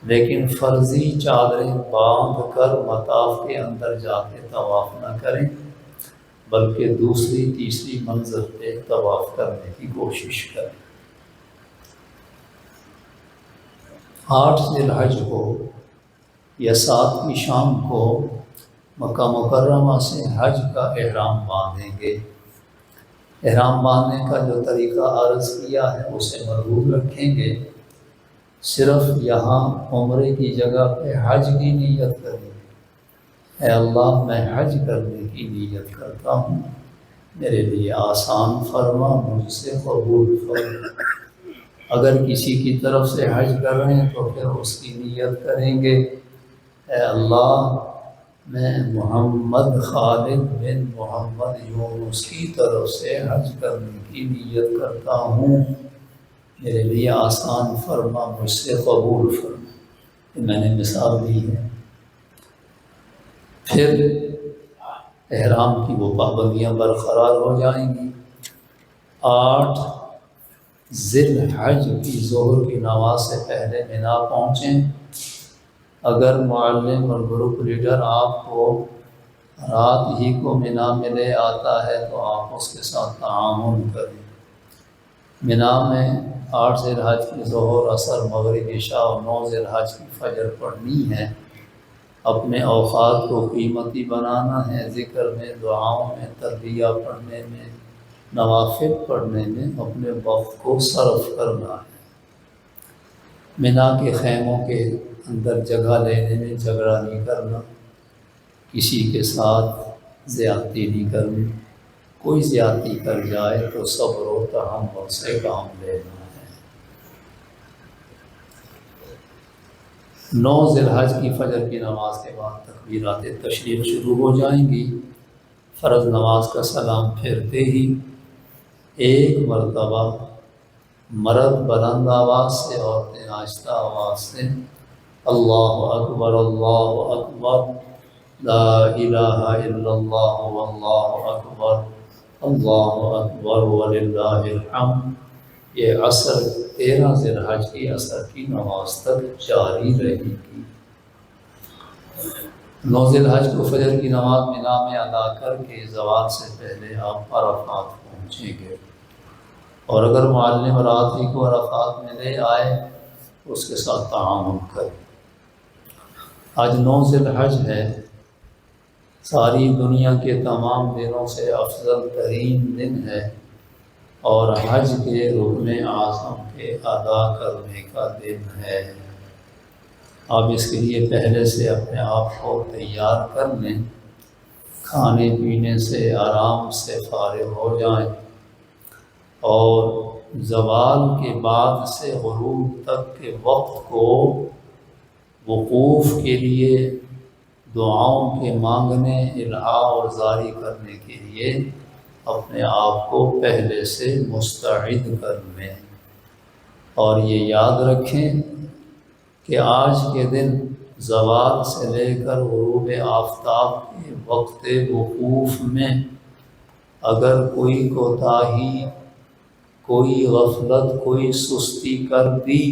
لیکن فرضی چادریں باندھ کر مطاف کے اندر جا کے طواف نہ کریں، بلکہ دوسری تیسری منزل پہ طواف کرنے کی کوشش کریں۔ 8 ذی الحج کو یا 7 کی شام کو مکہ مکرمہ سے حج کا احرام باندھیں گے۔ احرام باندھنے کا جو طریقہ عرض کیا ہے اسے مرغوب رکھیں گے۔ صرف یہاں عمرے کی جگہ پہ حج کی نیت کریں گے۔ اے اللہ، میں حج کرنے کی نیت کرتا ہوں، میرے لیے آسان فرما، مجھ سے قبول فرما۔ اگر کسی کی طرف سے حج کر رہے ہیں تو پھر اس کی نیت کریں گے، اے اللہ، میں محمد خالد بن محمد یونس کی طرف سے حج کرنے کی نیت کرتا ہوں، میرے لیے آسان فرما، مجھ سے قبول فرما۔ یہ میں نے مثال دی ہے۔ پھر احرام کی وہ پابندیاں برقرار ہو جائیں گی۔ 8 ذی الحج کی ظہر کی نماز سے پہلے مینا پہنچیں۔ اگر معلم اور گروپ لیڈر آپ کو رات ہی کو مینا میں لے آتا ہے تو آپ اس کے ساتھ تعاون کریں۔ مینا میں 8 ذی الحج کی ظہر، عصر، مغرب، عشاء اور 9 ذی الحج کی فجر پڑھنی ہے۔ اپنے اوقات کو قیمتی بنانا ہے، ذکر میں، دعاؤں میں، تربیہ پڑھنے میں، نوافل پڑھنے میں اپنے وقت کو صرف کرنا ہے۔ مینا کے خیموں کے اندر جگہ لینے میں جھگڑا نہیں کرنا، کسی کے ساتھ زیادتی نہیں کرنی، کوئی زیادتی کر جائے تو صبر و تحمل سے کام لینا ہے۔ 9 ذی الحج کی فجر کی نماز کے بعد تکبیرات تشریق شروع ہو جائیں گی۔ فرض نماز کا سلام پھرتے ہی ایک مرتبہ مرد بلند آواز سے، عورتیں آہستہ آواز سے اللہ اکبر لا الہ الا اللہ واللہ اکبر وللہ الحمد، یہ عصر 13 ذی الحج کی عصر کی نماز تک جاری رہے گی۔ 9 ذی الحج کو فجر کی نماز مینا میں ادا کر کے زوال سے پہلے آپ عرفات پہنچیں گے، اور اگر معلم راتری کو عرفات میں لے آئے اس کے ساتھ تعاون کریں۔ آج 9 ذی الحج ہے، ساری دنیا کے تمام دنوں سے افضل ترین دن ہے، اور حج کے رکن اعظم کے ادا کرنے کا دن ہے۔ آپ اس کے لیے پہلے سے اپنے آپ کو تیار کر لیں، کھانے پینے سے آرام سے فارغ ہو جائیں، اور زوال کے بعد سے غروب تک کے وقت کو وقوف کے لیے، دعاؤں کے مانگنے، الہا اور زاری کرنے کے لیے اپنے آپ کو پہلے سے مستعد کر لیں۔ اور یہ یاد رکھیں کہ آج کے دن زوال سے لے کر غروب آفتاب کے وقت وقوف میں اگر کوئی کوتاہی، کوئی غفلت، کوئی سستی کر دی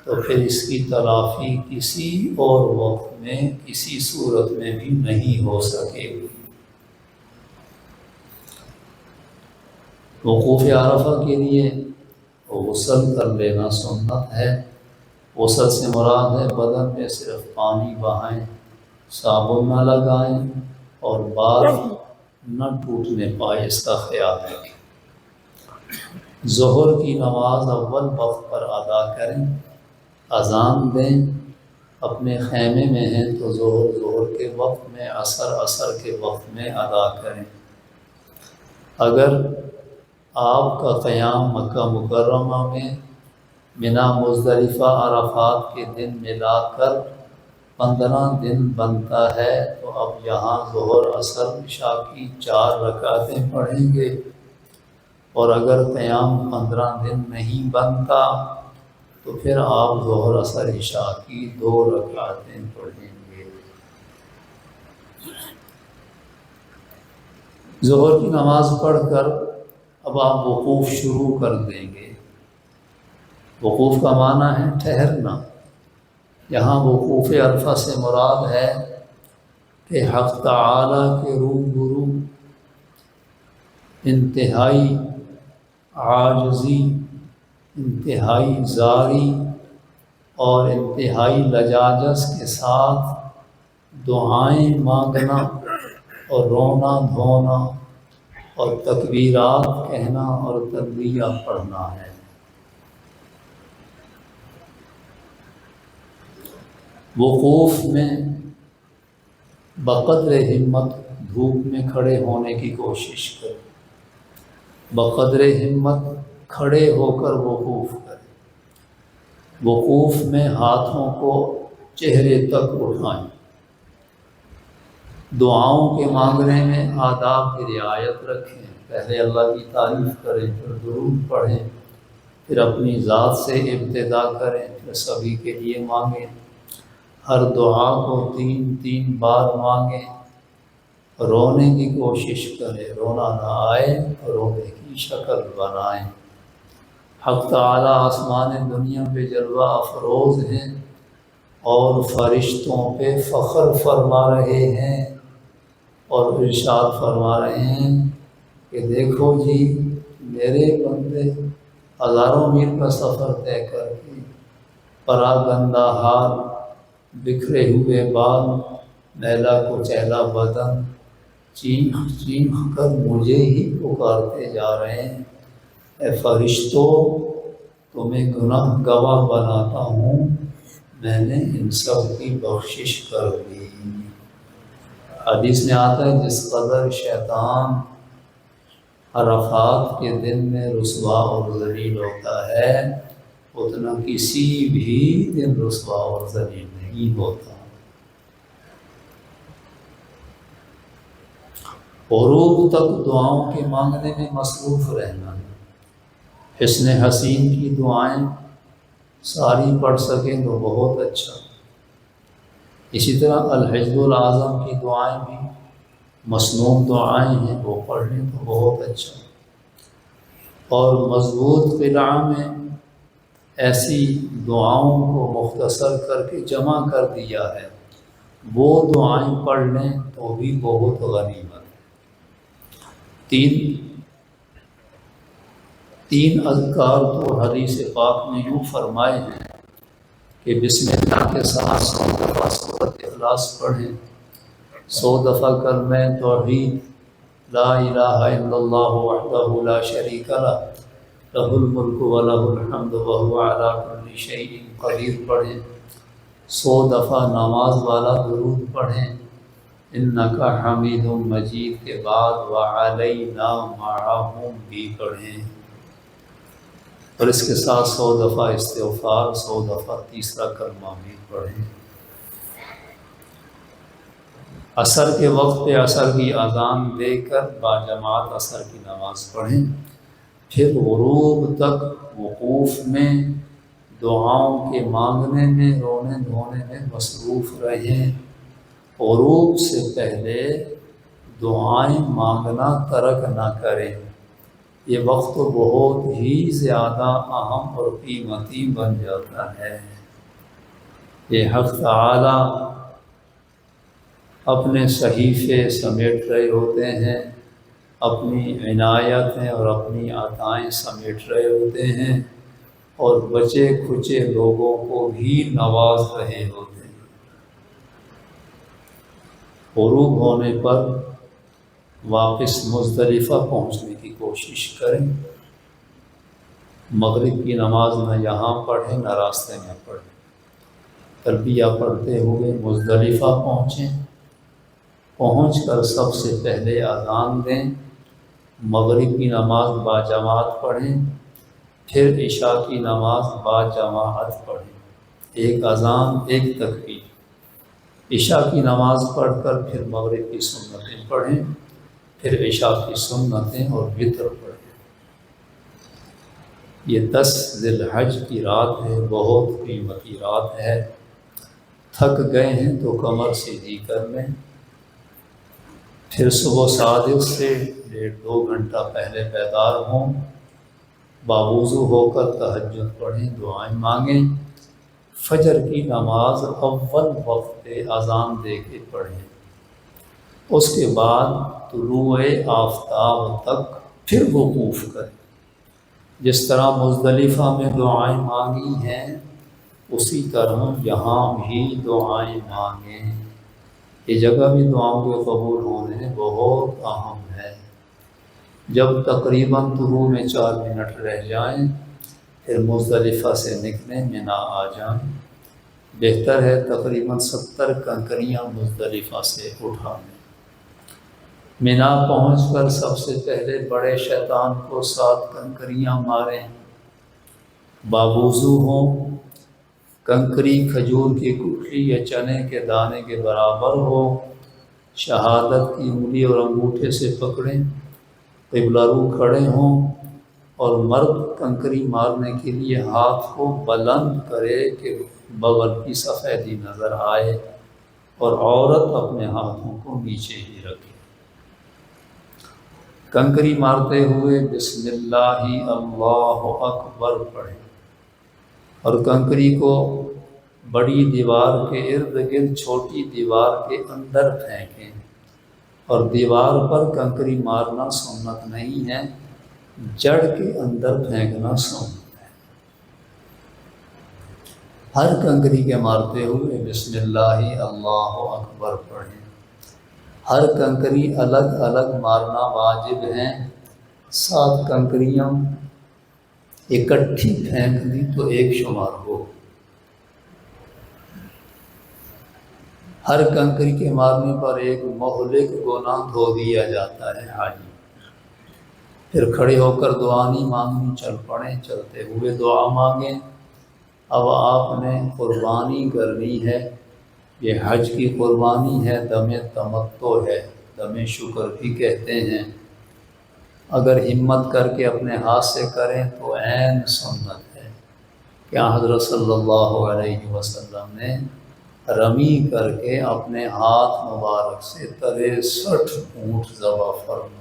تو پھر اس کی تلافی کسی اور وقت میں، کسی صورت میں بھی نہیں ہو سکے گی۔ وقوف عرفہ کے لیے غسل کر لینا سنت ہے۔ غسل سے مراد ہے بدن میں صرف پانی بہائیں، صابن نہ لگائیں اور بال نہ ٹوٹنے پائے، اس کا خیال رکھیں۔ ظہر کی نماز اول وقت پر ادا کریں، اذان دیں۔ اپنے خیمے میں ہیں تو ظہر کے وقت میں، عصر کے وقت میں ادا کریں۔ اگر آپ کا قیام مکہ مکرمہ میں منا، مزدلفہ، عرفات کے دن ملا کر 15 دن بنتا ہے تو اب یہاں ظہر، عصر، عشاء کی 4 رکعتیں پڑھیں گے، اور اگر قیام 15 دن نہیں بنتا تو پھر آپ ظہر، عصر، عشاء کی 2 رکعتیں پڑھیں گے۔ ظہر کی نماز پڑھ کر اب آپ وقوف شروع کر دیں گے۔ وقوف کا معنی ہے ٹھہرنا۔ یہاں وقوف عرفہ سے مراد ہے کہ حق تعالی کے روبرو انتہائی عاجزی، انتہائی زاری اور انتہائی لجاجت کے ساتھ دعائیں مانگنا اور رونا دھونا اور تکبیرات کہنا اور تلبیہ پڑھنا ہے۔ وقوف میں بقدر ہمت دھوپ میں کھڑے ہونے کی کوشش کریں، بقدر ہمت کھڑے ہو کر وقوف کریں۔ وقوف میں ہاتھوں کو چہرے تک اٹھائیں۔ دعاؤں کے مانگنے میں آداب کی رعایت رکھیں، پہلے اللہ کی تعریف کریں، پھر درود پڑھیں، پھر اپنی ذات سے ابتدا کریں، پھر سبھی کے لیے مانگیں۔ ہر دعا کو 3 بار مانگیں۔ رونے کی کوشش کریں، رونا نہ آئے تو رونے کی شکل بنائیں۔ حق تعالی آسمان دنیا پہ جلوہ افروز ہیں اور فرشتوں پہ فخر فرما رہے ہیں، اور ارشاد فرما رہے ہیں کہ دیکھو جی میرے بندے ہزاروں میل کا سفر طے کر کے، پراگندہ حال، بکھرے ہوئے بال، میلا کچیلا بدن، چیخ چیخ کر مجھے ہی پکارتے جا رہے ہیں۔ اے فرشتوں، تمہیں گناہ گواہ بناتا ہوں، میں نے ان سب کی بخشش کر دی۔ حدیث میں آتا ہے جس قدر شیطان عرفات کے دن میں رسوا اور ذلیل ہوتا ہے اتنا کسی بھی دن رسوا اور ذلیل نہیں ہوتا۔ غروب تک دعاؤں کے مانگنے میں مصروف رہنا، حسن حسین کی دعائیں ساری پڑھ سکیں تو بہت اچھا۔ اسی طرح الحجب العظم کی دعائیں بھی مسنون دعائیں ہیں، وہ پڑھ لیں تو بہت اچھا۔ اور مضبوط قلعہ میں ایسی دعاؤں کو مختصر کر کے جمع کر دیا ہے، وہ دعائیں پڑھ لیں تو بھی بہت غنیمت۔ تین اذکار تو حدیث پاک میں یوں فرمائے ہیں کہ بسم اللہ کے ساتھ 100 دفعہ سورۃ اخلاص پڑھیں، 100 دفعہ کلمہ توحید لا الہ الا اللہ وحدہ لا شریک لہ لہ الملک ولہ الحمد وہو علی کل شیء قدیر پڑھیں، 100 دفعہ نماز والا درود پڑھیں، انک حمید مجید کے بعد وعلینا معہم بھی پڑھیں، اور اس کے ساتھ 100 دفعہ استغفار، 100 دفعہ تیسرا کلمہ بھی پڑھیں۔ عصر کے وقت پہ عصر کی اذان دے کر باجماعت عصر کی نماز پڑھیں، پھر غروب تک وقوف میں دعاؤں کے مانگنے میں رونے دھونے میں مصروف رہیں۔ غروب سے پہلے دعائیں مانگنا ترک نہ کریں، یہ وقت بہت ہی زیادہ اہم اور قیمتی بن جاتا ہے۔ یہ حق تعالی اپنے صحیفے سمیٹ رہے ہوتے ہیں، اپنی عنایتیں اور اپنی عطائیں سمیٹ رہے ہوتے ہیں، اور بچے کھچے لوگوں کو بھی نواز رہے ہوتے ہیں۔ غروب ہونے پر واپس مزدلفہ پہنچنے کی کوشش کریں، مغرب کی نماز نہ یہاں پڑھیں نہ راستے میں پڑھیں، تلبیہ پڑھتے ہوئے مزدلفہ پہنچیں، پہنچ کر سب سے پہلے اذان دیں، مغرب کی نماز باجماعت پڑھیں، پھر عشاء کی نماز باجماعت پڑھیں، ایک اذان ایک تکبیر، عشاء کی نماز پڑھ کر پھر مغرب کی سنتیں پڑھیں، پھر عشاء کی سنتیں اور وتر پڑھیں۔ یہ 10 ذی الحج کی رات ہے، بہت قیمتی رات ہے۔ تھک گئے ہیں تو کمر سیدھی کر لیں، پھر صبح صادق سے 1.5-2 گھنٹہ پہلے بیدار ہوں، باوضو ہو کر تہجد پڑھیں، دعائیں مانگیں، فجر کی نماز اول وقت پہ اذان دے کے پڑھیں، اس کے بعد طلوع آفتاب تک پھر وقوف کریں۔ جس طرح مزدلفہ میں دعائیں مانگی ہیں اسی طرح یہاں بھی دعائیں مانگیں، یہ جگہ بھی دعاؤں کے قبول ہونے بہت اہم ہے۔ جب تقریباً طلوع میں 4 منٹ رہ جائیں پھر مزدلفہ سے نکلیں، منا آ جائیں، بہتر ہے تقریباً 70 کنکریاں مزدلفہ سے اٹھا لیں۔ منا پہنچ کر سب سے پہلے بڑے شیطان کو 7 کنکریاں ماریں، باوضو ہوں، کنکری کھجور کی گٹھلی یا چنے کے دانے کے برابر ہو، شہادت کی انگلی اور انگوٹھے سے پکڑیں، قبلہ رو کھڑے ہوں، اور مرد کنکری مارنے کے لیے ہاتھ کو بلند کرے کہ بغل کی سفیدی نظر آئے، اور عورت اپنے ہاتھوں کو نیچے ہی رکھے۔ کنکری مارتے ہوئے بسم اللہ اللہ اکبر پڑھیں، اور کنکری کو بڑی دیوار کے ارد گرد چھوٹی دیوار کے اندر پھینکیں، اور دیوار پر کنکری مارنا سنت نہیں ہے، جڑ کے اندر پھینکنا سنت ہے۔ ہر کنکری کے مارتے ہوئے بسم اللہ اللہ اکبر پڑھیں۔ ہر کنکری الگ الگ مارنا واجب ہے، 7 کنکریاں اکٹھی پھینک دی تو 1 شمار ہو۔ ہر کنکری کے مارنے پر ایک مہلک گناہ دھو دیا جاتا ہے حاجی، پھر کھڑے ہو کر دعا نہیں مانگنی، چل پڑیں، چلتے ہوئے دعا مانگیں۔ اب آپ نے قربانی کرنی ہے، یہ حج کی قربانی ہے، دم تمتع ہے، دم شکر بھی کہتے ہیں۔ اگر ہمت کر کے اپنے ہاتھ سے کریں تو عین سنت ہے۔ کیا حضرت صلی اللہ علیہ وسلم نے رمی کر کے اپنے ہاتھ مبارک سے 63 اونٹ ذبح فرمائے،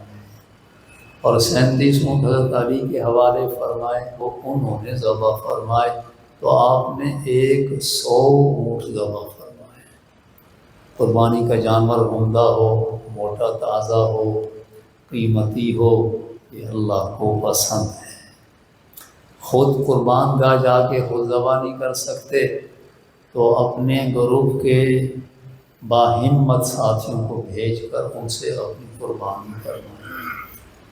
اور 37 اونٹ حضرت علی کے حوالے فرمائے، وہ انہوں نے ذبح فرمائے، تو آپ نے 100 اونٹ ذبح فرمائے۔ قربانی کا جانور عمدہ ہو، موٹا تازہ ہو، قیمتی ہو، یہ اللہ کو پسند ہے۔ خود قربان گاہ جا کے خود ذبح نہیں کر سکتے تو اپنے گروپ کے باہمت ساتھیوں کو بھیج کر ان سے اپنی قربانی کروائیں۔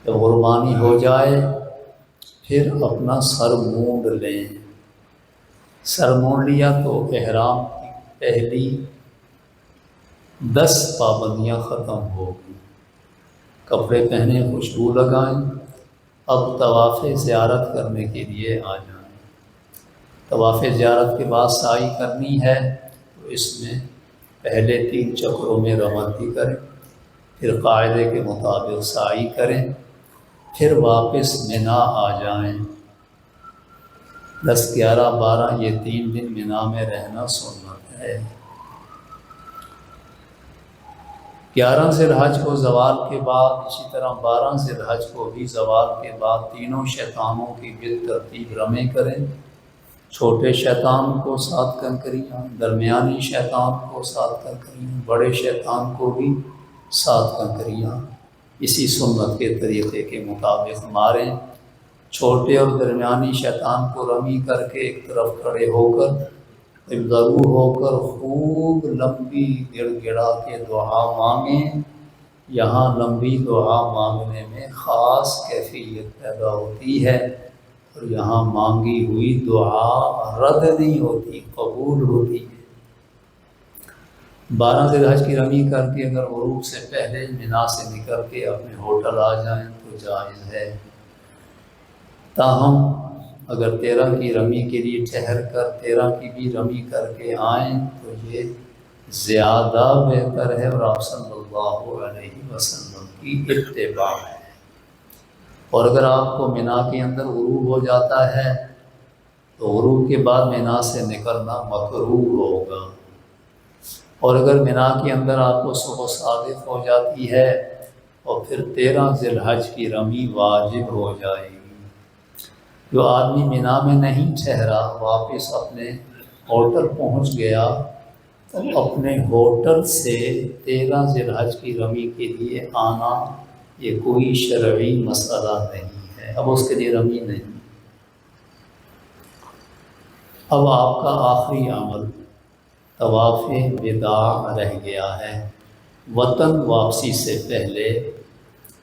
جب قربانی ہو جائے پھر اپنا سر مونڈ لیں۔ سر مونڈ لیا تو احرام کی پہلی 10 پابندیاں ختم ہوگی۔ کپڑے پہنے، خوشبو لگائیں، اب طواف زیارت کرنے کے لیے آ جائیں۔ طواف زیارت کے بعد سعی کرنی ہے تو اس میں پہلے 3 چکروں میں رمتی کریں، پھر قاعدے کے مطابق سعی کریں، پھر واپس منا آ جائیں۔ 10، 11، 12 یہ 3 دن منا میں رہنا سنت ہے۔ 11 ذی الحج کو زوال کے بعد، اسی طرح 12 ذی الحج کو بھی زوال کے بعد تینوں شیطانوں کی بالترتیب رمیں کریں۔ چھوٹے شیطان کو 7 کنکریاں، درمیانی شیطان کو 7 کنکریاں، بڑے شیطان کو بھی 7 کنکریاں، اسی سنت کے طریقے کے مطابق ماریں۔ چھوٹے اور درمیانی شیطان کو رمی کر کے ایک طرف کھڑے ہو کر ضرور ہو کر خوب لمبی گڑ گڑا کے دعا مانگیں۔ یہاں لمبی دعا مانگنے میں خاص کیفیت پیدا ہوتی ہے، اور یہاں مانگی ہوئی دعا رد نہیں ہوتی، قبول ہوتی ہے۔ 12 ذی الحج کی رمی کر کے اگر غروب سے پہلے منا سے نکل کے اپنے ہوٹل آ جائیں تو جائز ہے۔ تاہم اگر 13 کی رمی کے لیے ٹھہر کر 13 کی بھی رمی کر کے آئیں تو یہ زیادہ بہتر ہے، اور آپ صلی اللہ علیہ وسلم کی اتباع ہے۔ اور اگر آپ کو منا کے اندر غروب ہو جاتا ہے تو غروب کے بعد منا سے نکلنا مکروہ ہوگا، اور اگر منا کے اندر آپ کو صبح صادق ہو جاتی ہے اور پھر 13 ذی الحج کی رمی واجب ہو جائے گی۔ جو آدمی منا میں نہیں ٹھہرا، واپس اپنے ہوٹل پہنچ گیا، تو اپنے ہوٹل سے 13 ذی الحج کی رمی کے لیے آنا یہ کوئی شرعی مسئلہ نہیں ہے، اب اس کے لیے رمی نہیں۔ اب آپ کا آخری عمل طواف وداع رہ گیا ہے۔ وطن واپسی سے پہلے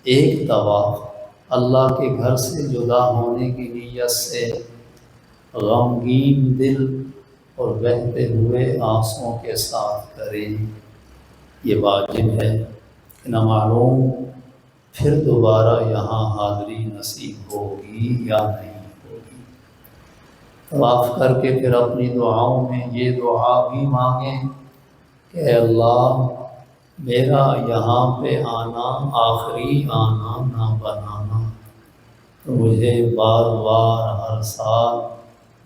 ایک طواف اللہ کے گھر سے جدا ہونے کی نیت سے غمگین دل اور بہتے ہوئے آنسوؤں کے ساتھ کریں، یہ واجب ہے کہ نہ معلوم پھر دوبارہ یہاں حاضری نصیب ہوگی یا نہیں ہوگی۔ طواف کر کے پھر اپنی دعاؤں میں یہ دعا بھی مانگیں کہ اے اللہ میرا یہاں پہ آنا آخری آنا نہ بنانا، تو مجھے بار بار ہر سال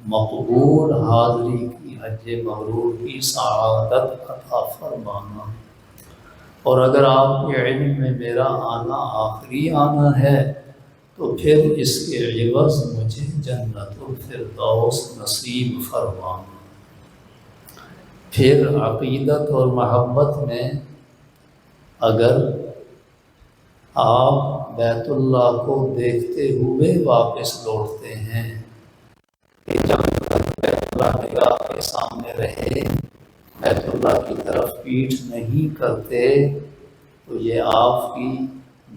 مقبول حاضری کی حج مبرور کی سعادت عطا فرمانا، اور اگر آپ کے علم میں میرا آنا آخری آنا ہے تو پھر اس کے عوض مجھے جنت الفردوس نصیب فرمانا۔ پھر عقیدت اور محبت میں اگر آپ بیت اللہ کو دیکھتے ہوئے واپس لوٹتے ہیں کہ جہاں تک بیت اللہ نگاہ کے سامنے رہے، بیت اللہ کی طرف پیٹھ نہیں کرتے، تو یہ آپ کی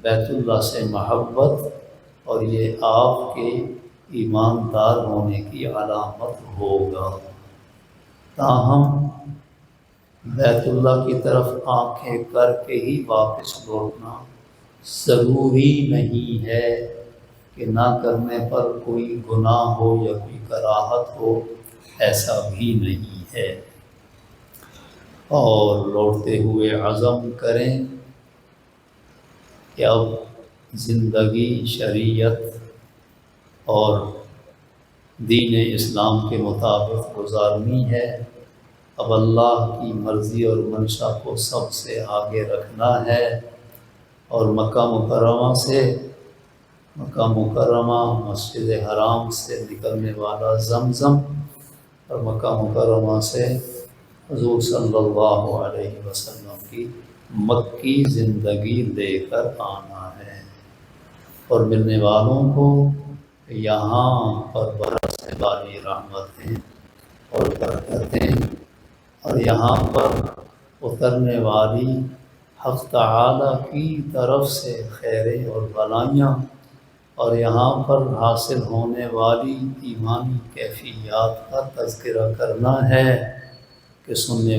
بیت اللہ سے محبت اور یہ آپ کے ایماندار ہونے کی علامت ہوگا۔ تاہم بیت اللہ کی طرف آنکھیں کر کے ہی واپس لوٹنا ضروری نہیں ہے، کہ نہ کرنے پر کوئی گناہ ہو یا کوئی کراہت ہو، ایسا بھی نہیں ہے۔ اور لوٹتے ہوئے عزم کریں کہ اب زندگی شریعت اور دین اسلام کے مطابق گزارنی ہے۔ اب اللہ کی مرضی اور منشا کو سب سے آگے رکھنا ہے، اور مکہ مکرمہ مسجد حرام سے نکلنے والا زمزم اور مکہ مکرمہ سے حضور صلی اللہ علیہ وسلم کی مکی زندگی لے کر آنا ہے، اور ملنے والوں کو یہاں پر برسنے والی رحمتیں اور برکتیں اور یہاں پر اترنے والی حق تعالی کی طرف سے خیریں اور بھلائیاں اور یہاں پر حاصل ہونے والی ایمانی کیفیات کا تذکرہ کرنا ہے کہ سننے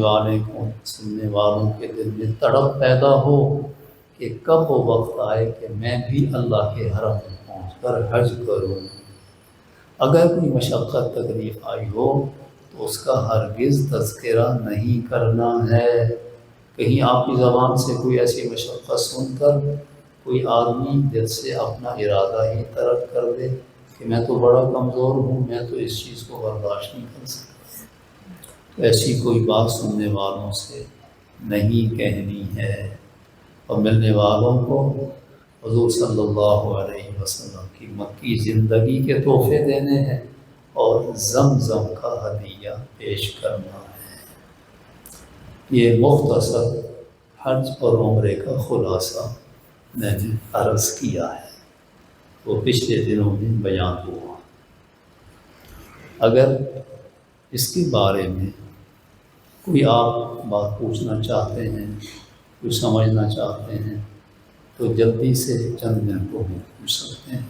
والوں کے دل میں تڑپ پیدا ہو کہ کب وہ وقت آئے کہ میں بھی اللہ کے حرم میں پہنچ کر حج کروں۔ اگر کوئی مشقت تکلیف آئی ہو تو اس کا ہرگز تذکرہ نہیں کرنا ہے۔ کہیں آپ کی زبان سے کوئی ایسی مشقت سن کر کوئی آدمی دل سے اپنا ارادہ ہی ترک کر دے کہ میں تو بڑا کمزور ہوں، میں تو اس چیز کو برداشت نہیں کر سکتا، تو ایسی کوئی بات سننے والوں سے نہیں کہنی ہے، اور ملنے والوں کو حضور صلی اللہ علیہ وسلم کی مکی زندگی کے تحفے دینے ہیں اور زمزم کا ہدیہ پیش کرنا ہے۔ یہ مختصر حج اور عمرے کا خلاصہ میں نے عرض کیا ہے، وہ پچھلے دنوں میں بیان ہوا۔ اگر اس کے بارے میں کوئی آپ بات پوچھنا چاہتے ہیں، کوئی سمجھنا چاہتے ہیں تو جلدی سے چند منٹوں میں پوچھ سکتے ہیں۔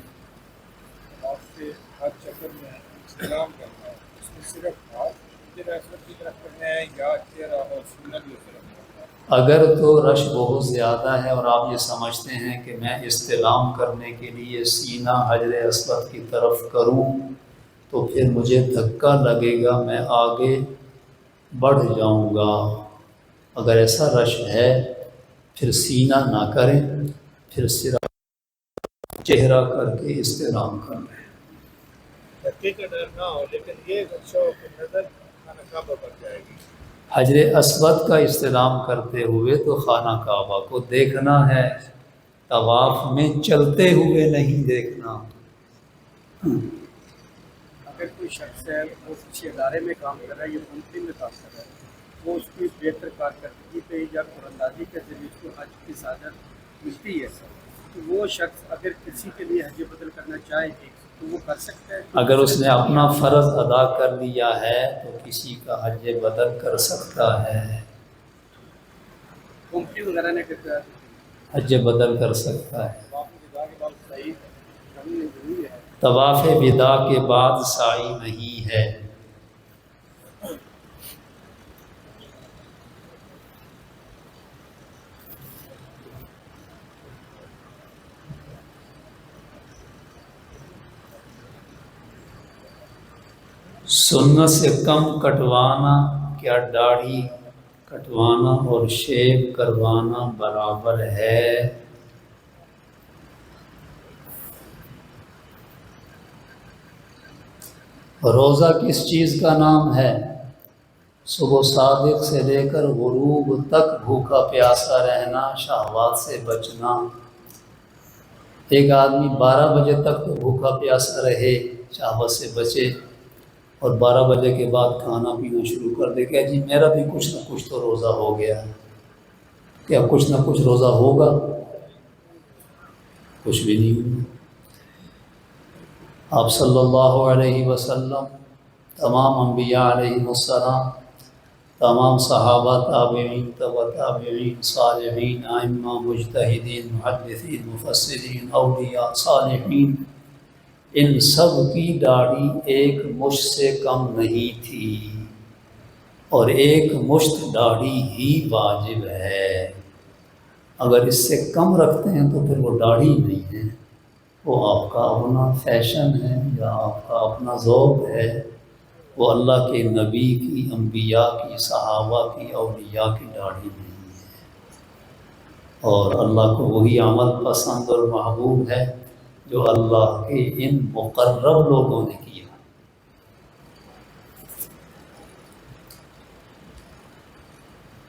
آپ سے ہر چکر میں استعلام کرنا ہے، اس میں صرف ہاتھ کی طرف کرنا ہے یا چہرہ اور سینہ بھی کرنا ہے؟ اگر تو رش بہت زیادہ ہے اور آپ یہ سمجھتے ہیں کہ میں استلام کرنے کے لیے سینہ حجر اسود کی طرف کروں تو پھر مجھے دھکا لگے گا، میں آگے بڑھ جاؤں گا۔ اگر ایسا رش ہے پھر سینہ نہ کریں، پھر صرف چہرہ کر کے استلام کریں۔ دھکے کا ڈر نہ ہو، لیکن یہ شو کہ نظر خانہ کعبہ پر جائے گی۔ حجر اسود کا استلام کرتے ہوئے تو خانہ کعبہ کو دیکھنا ہے، طواف میں چلتے ہوئے نہیں دیکھنا۔ اگر کوئی شخص ہے وہ کسی ادارے میں کام کر رہا ہے یا منتری میں کام کر رہا ہے، وہ اس کی بہتر کارکردگی پہ یا قراردادی کے ذریعے اس کو حج کی سعادت ملتی ہے، تو وہ شخص اگر کسی کے لیے حج بدل کرنا چاہے تو وہ کر سکتا ہے۔ اگر اس نے اپنا فرض ادا کر لیا ہے تو کسی کا حج بدل کر سکتا ہے، کمپنی وغیرہ نے کرتا ہے حج بدل کر سکتا ہے۔ طواف وداع کے بعد طواف وداع کے بعد صحیح سعی نہیں ہے۔ سنت سے کم کٹوانا کیا داڑھی کٹوانا اور شیو کروانا برابر ہے؟ روزہ کس چیز کا نام ہے؟ صبح صادق سے لے کر غروب تک بھوکا پیاسا رہنا، شہوات سے بچنا۔ ایک آدمی 12 بجے تک تو بھوکا پیاسا رہے، شہوات سے بچے، اور 12 بجے کے بعد کھانا پینا شروع کر دے کہ جی میرا بھی کچھ نہ کچھ تو روزہ ہو گیا۔ کیا کچھ نہ کچھ روزہ ہوگا؟ کچھ بھی نہیں ہوگا۔ آپ صلی اللہ علیہ وسلم، تمام انبیاء علیہ السلام، تمام صحابہ، تابعین، تبع تابعین، صالحین، ائمہ، مجتہدین، محدثین، مفسرین، اولیاء، صالحین، ان سب کی داڑھی ایک مشت سے کم نہیں تھی، اور ایک مشت داڑھی ہی واجب ہے۔ اگر اس سے کم رکھتے ہیں تو پھر وہ داڑھی نہیں ہے۔ وہ آپ کا اپنا فیشن ہے یا آپ کا اپنا ذوق ہے، وہ اللہ کے نبی کی، انبیاء کی، صحابہ کی، اولیاء کی داڑھی نہیں ہے، اور اللہ کو وہی عمل پسند اور محبوب ہے جو اللہ کے ان مقرب لوگوں نے کیا۔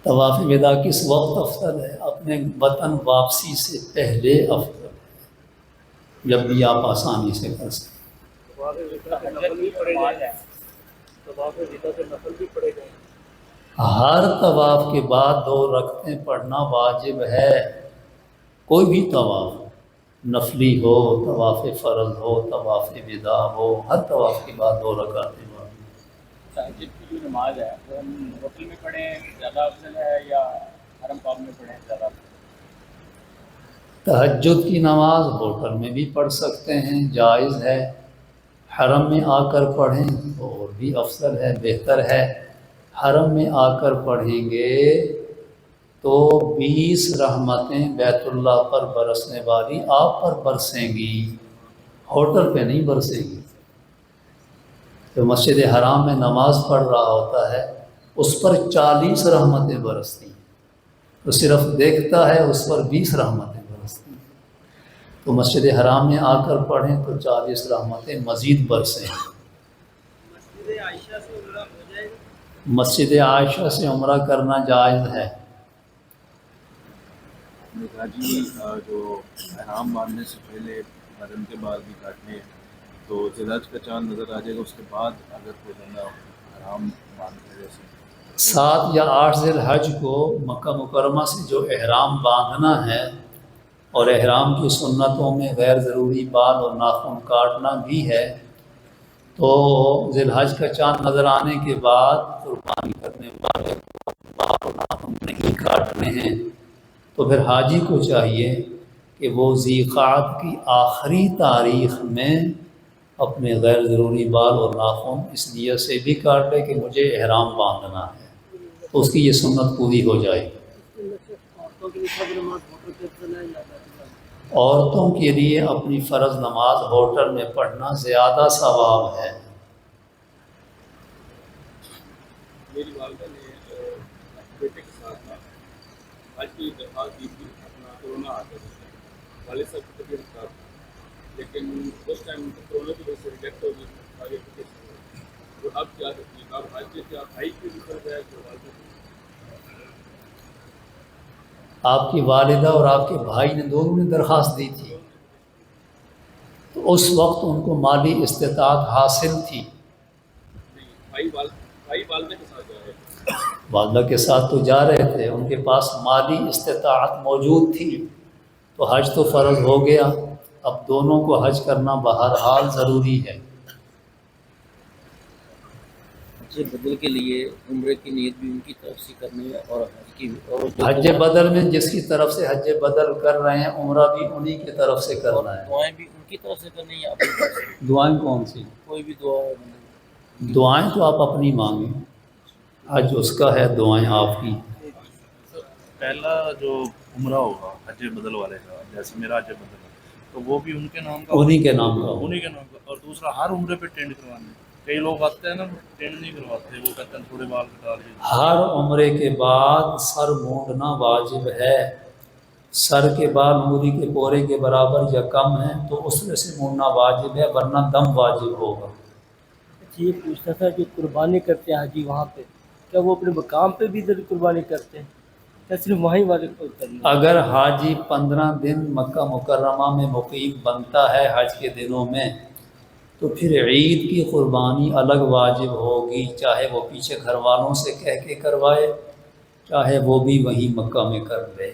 طواف وداع کس وقت افضل ہے؟ اپنے وطن واپسی سے پہلے افضل ہے، جب بھی آپ آسانی سے کر سکیں۔ ہر طواف کے بعد 2 رکعتیں پڑھنا واجب ہے، کوئی بھی طواف، نفلی ہو، طواف فرض ہو، طواف وداع ہو، ہر طواف کے بعد 2 رکعتیں پڑھنا۔ تہجد کی جو نماز ہے وہ ہم ہوٹل میں پڑھیں زیادہ افضل ہے یا حرم پاک میں پڑھیں زیادہ افضل ہے؟ تہجد کی نماز ہوٹل میں بھی پڑھ سکتے ہیں، جائز ہے، حرم میں آ کر پڑھیں تو اور بھی افضل ہے، بہتر ہے۔ حرم میں آ کر پڑھیں گے تو 20 رحمتیں بیت اللہ پر برسنے والی آپ پر برسیں گی، ہوٹل پہ نہیں برسیں گی۔ جو مسجد حرام میں نماز پڑھ رہا ہوتا ہے اس پر 40 رحمتیں برستی ہیں، تو صرف دیکھتا ہے اس پر 20 رحمتیں برستی ہیں۔ تو مسجد حرام میں آ کر پڑھیں تو 40 رحمتیں مزید برسیں۔ مسجد عائشہ سے عمرہ ہو جائے گا؟ مسجد عائشہ سے عمرہ کرنا جائز ہے۔ حاجی جو احرام باندھنے سے پہلے حرم کے بعد بھی کاٹنے ہیں تو ذی الحج کا چاند نظر آ جائے گا، اس کے بعد اگر کوئی بندہ احرام باندھنے جیسے 7 یا 8 ذی الحج کو مکہ مکرمہ سے جو احرام باندھنا ہے، اور احرام کی سنتوں میں غیر ضروری بال اور ناخن کاٹنا بھی ہے، تو ذی الحج کا چاند نظر آنے کے بعد قربانی کرنے والے کو بال اور ناخن نہیں کاٹنے ہیں، تو پھر حاجی کو چاہیے کہ وہ ذی قعد کی آخری تاریخ میں اپنے غیر ضروری بال اور ناخن اس نیت سے بھی کاٹ لے کہ مجھے احرام باندھنا ہے، تو اس کی یہ سنت پوری ہو جائے گی۔ عورتوں کے لیے اپنی فرض نماز ہوٹل میں پڑھنا زیادہ ثواب ہے۔ میری والدہ نے بیٹے کے ساتھ حج کی درخواست دی تھی، اپنا کورونا آ گیا تھا، والد صاحب کی طبیعت خراب تھی، لیکن اس ٹائم کورونا کی وجہ سے ریجیکٹ ہو گئی، آگے تو اب کیا کرتی ہے؟ آپ حج کے آپ بھائی کی بھی فرض ہے جو والدہ کی؟ آپ کی والدہ اور آپ کے بھائی نے دونوں نے درخواست دی تھی، تو اس وقت ان کو مالی استطاعت حاصل تھی۔ بھائی والدہ کے ساتھ جا رہے تھے۔ والدہ کے ساتھ تو جا رہے تھے، ان کے پاس مالی استطاعت موجود تھی، تو حج تو فرض ہو گیا، اب دونوں کو حج کرنا بہرحال ضروری ہے۔ حج بدل کے لیے عمرے کی نیت بھی ان کی طرف سے کرنی ہے اور حج کی بھی، اور حج بدل میں جس کی طرف سے حج بدل کر رہے ہیں عمرہ بھی انہی کی طرف سے کرنا ہے۔ دعائیں بھی ان کی طرف سے کرنی ہے اپنی طرف سے؟ دعائیں کون سی؟ کوئی بھی دعا ہے؟ دعائیں تو آپ اپنی مانگیں، حج اس کا ہے، دعائیں آپ کی۔ پہلا جو عمرہ ہوگا حج بدل والے کا، جیسے میرا حج بدل ہے تو وہ بھی ان کے نام کا، انہی کے نام کا انہی کے نام کا، اور دوسرا ہر عمرے پہ ٹینڈ کروانے ہیں۔ کئی لوگ آتے ہیں نا ٹینڈ نہیں کرواتے، وہ کہتے ہیں تھوڑے بال کٹا لیے۔ ہر عمرے کے بعد سر مونڈنا واجب ہے، سر کے بال انگلی کے پورے کے برابر یا کم ہیں تو اس طرح سے مونڈنا واجب ہے، ورنہ دم واجب ہوگا۔ یہ پوچھنا تھا جو قربانی کرتے ہیں حاجی وہاں پہ، کیا وہ اپنے مقام پہ بھی ادھر قربانی کرتے ہیں یا صرف وہیں والے کو کرنا ہے؟ اگر حاجی 15 دن مکہ مکرمہ میں مقیم بنتا ہے حج کے دنوں میں، تو پھر عید کی قربانی الگ واجب ہوگی، چاہے وہ پیچھے گھر والوں سے کہہ کے کروائے، چاہے وہ بھی وہیں مکہ میں کر لے۔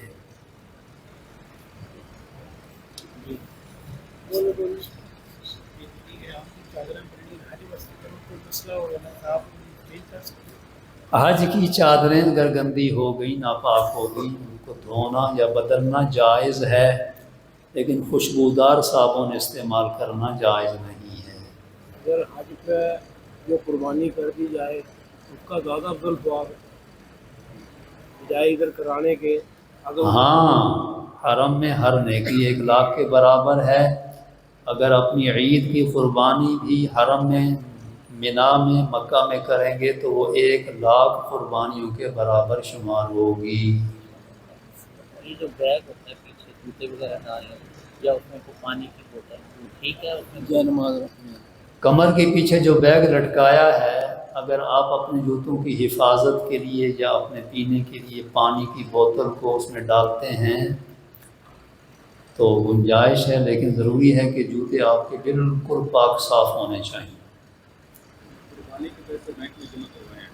حج کی چادریں اگر گندی ہو گئی، ناپاک ہو گئی، ان کو دھونا یا بدلنا جائز ہے، لیکن خوشبودار صابن استعمال کرنا جائز نہیں ہے۔ اگر حج پہ جو قربانی کر دی جائے اس کا زیادہ افضل ثواب ہے بجائے ادھر کرانے کے؟ اگر ہاں، حرم میں ہر نیکی 1 لاکھ کے برابر ہے، اگر اپنی عید کی قربانی بھی حرم میں منا میں مکہ میں کریں گے تو وہ 1,00,000 قربانیوں کے برابر شمار ہوگی۔ یہ جو بیگ ہوتا ہے پیچھے جوتے وغیرہ ڈالیں یا اس میں کوئی پانی کی بوتل وہ ٹھیک ہے، اس میں جے نماز رکھنی ہے؟ کمر کے پیچھے جو بیگ لٹکایا ہے، اگر آپ اپنے جوتوں کی حفاظت کے لیے یا اپنے پینے کے لیے پانی کی بوتل کو اس میں ڈالتے ہیں تو گنجائش ہے، لیکن ضروری ہے کہ جوتے آپ کے بالکل پاک صاف ہونے چاہیے۔ قربانی کی وجہ سے بینک میں جمع کروائے ہیں،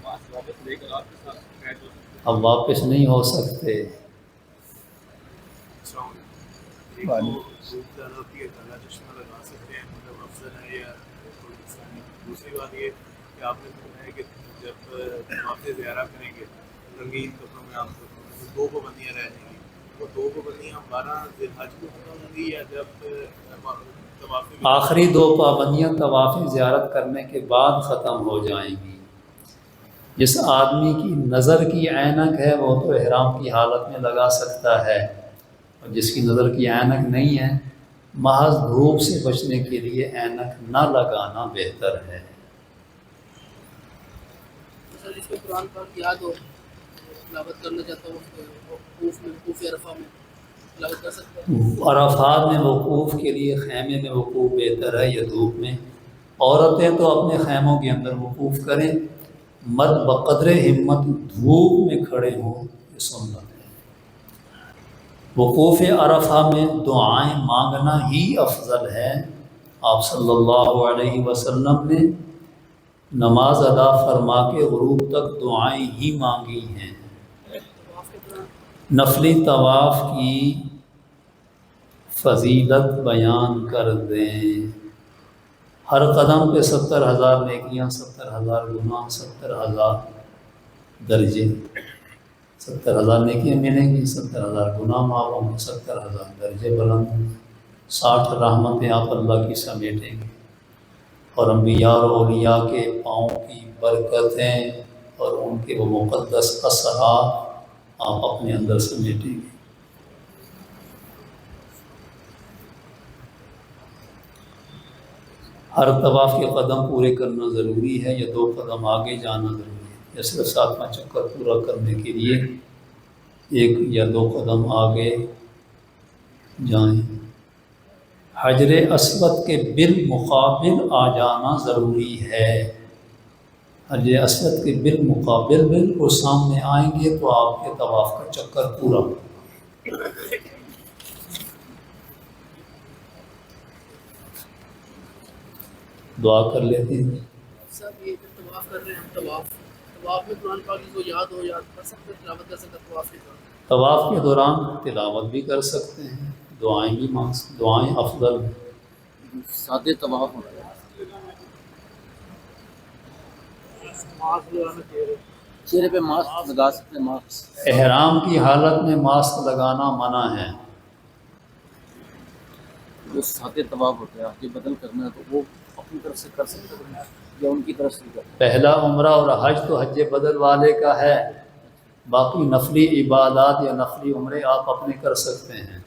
وہاں سے واپس لے کر آپ کے ساتھ قید ہو سکتے ہیں۔ اب واپس نہیں ہو سکتے۔ ایک تو دھوپ زیادہ ہوتی ہے، کالا چشمہ لگا سکتے ہیں، مطلب افضل ہے یا کوئی مسئلہ نہیں۔ دوسری بات یہ کہ آپ نے بتایا کہ جب طواف زیارہ کریں گے رنگین کپڑوں میں آپ کو 2 پابندیاں رہ جائیں گی، وہ 2 پابندیاں 12 ذی الحج کو ختم ہوں گی یا جب طواف آخری 2 پابندیاں طواف زیارت کرنے کے بعد ختم ہو جائیں گی۔ جس آدمی کی نظر کی عینک ہے وہ تو احرام کی حالت میں لگا سکتا ہے، اور جس کی نظر کی عینک نہیں ہے محض دھوپ سے بچنے کے لیے عینک نہ لگانا بہتر ہے۔ سر جس کو قرآن پاک یاد ہو تلاوت کرنا چاہتا ہوں وقوف عرفہ میں تلاوت کر سکتا ہوں؟ عرفات میں وقوف کے لیے خیمے میں وقوف بہتر ہے یا دھوپ میں؟ عورتیں تو اپنے خیموں کے اندر وقوف کریں، مرد بقدر ہمت دھوپ میں کھڑے ہوں، یہ سنت ہے۔ وقوف عرفہ میں دعائیں مانگنا ہی افضل ہے۔ آپ صلی اللہ علیہ وسلم نے نماز ادا فرما کے غروب تک دعائیں ہی مانگی ہیں۔ نفلی طواف کی فضیلت بیان کر دیں۔ ہر قدم پہ 70,000 نیکیاں، 70,000 گناہ، 70,000 درجے، 70,000 نیکیاں ملیں گی، 70,000 گناہ معاف ہوں گے، 70,000 درجے بلند ہوں گے، 60 رحمتیں آپ اللہ کی سمیٹیں گے، اور انبیاء اور اولیاء کے پاؤں کی برکتیں اور ان کے وہ مقدس اثرات آپ اپنے اندر سمیٹیں گے۔ ہر طواف کے قدم پورے کرنا ضروری ہے یا 2 قدم آگے جانا ضروری ہے، یا صرف 7واں چکر پورا کرنے کے لیے 1 یا 2 قدم آگے جائیں۔ حجر اسود کے بالمقابل آ جانا ضروری ہے۔ حجر اسود کے بالمقابل بالکل سامنے آئیں گے تو آپ کے طواف کا چکر پورا ہوگا۔ دعا کر لیتے ہیں۔ صاحب یہ طواف کر رہے ہیں ہم، طواف میں قرآن پاک کو یاد ہو یاد کر سکتے ہیں، تلاوت کر سکتے ہیں طواف کے دوران؟ طواف کے دوران تلاوت بھی کر سکتے ہیں، دعائیں بھی مانگ سکتے، دعائیں افضل ہیں۔ سادے طواف ہوتا ہے، چہرے پہ ماسک لگا سکتے ہیں، ماسک۔ احرام کی حالت میں ماسک لگانا منع ہے۔ جو سادے طواف ہوتے ہیں آگے بدل کرنا ہے تو وہ اپنی طرف سے کر سکتے ہیں یا ان کی طرف سے کرتے ہیں؟ پہلا عمرہ اور حج تو حج بدل والے کا ہے، باقی نفلی عبادات یا نفلی عمرے آپ اپنے کر سکتے ہیں۔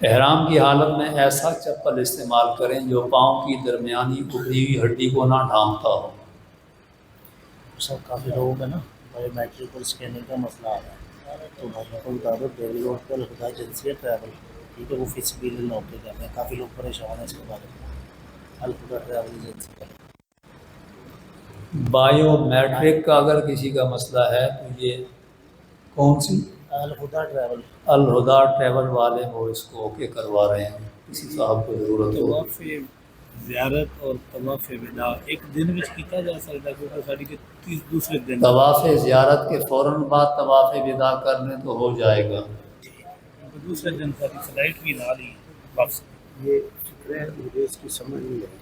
احرام کی حالت میں ایسا چپل استعمال کریں جو پاؤں کی درمیانی ابری ہوئی ہڈی کو نہ ڈھانپتا ہو۔ سب کافی لوگوں کا نا بایو میٹرک اور اسکیننگ کا مسئلہ آ رہا ہے، تو بھائیوں کو بتا دو دہلی روڈ پر الہدا ایجنسی ہے ٹریول، ٹھیک ہے، وہ فی سبیل اللہ نوکری کرتے ہیں، کافی لوگ پریشان ہیں اس کے بارے میں۔ الہدا ٹریول ایجنسی کا بایو میٹرک کا اگر کسی کا مسئلہ ہے تو یہ کون سی؟ الہدا ٹریول۔ الہدا ٹریول والے وہ اس کو اوکے کروا رہے ہیں، کسی صاحب کو ضرورت ہو۔ طواف زیارت اور طواف وداع ایک دن میں کیتا جا سکتا ہے، کیونکہ ساری کے دوسرے دن طواف زیارت کے فوراً بعد طواف وداع کر لیں تو ہو جائے گا۔ دوسرے دن ساری فلائٹ بھی نہ لی واپس۔ یہ فکر ہے، مجھے اس کی سمجھ نہیں آئی۔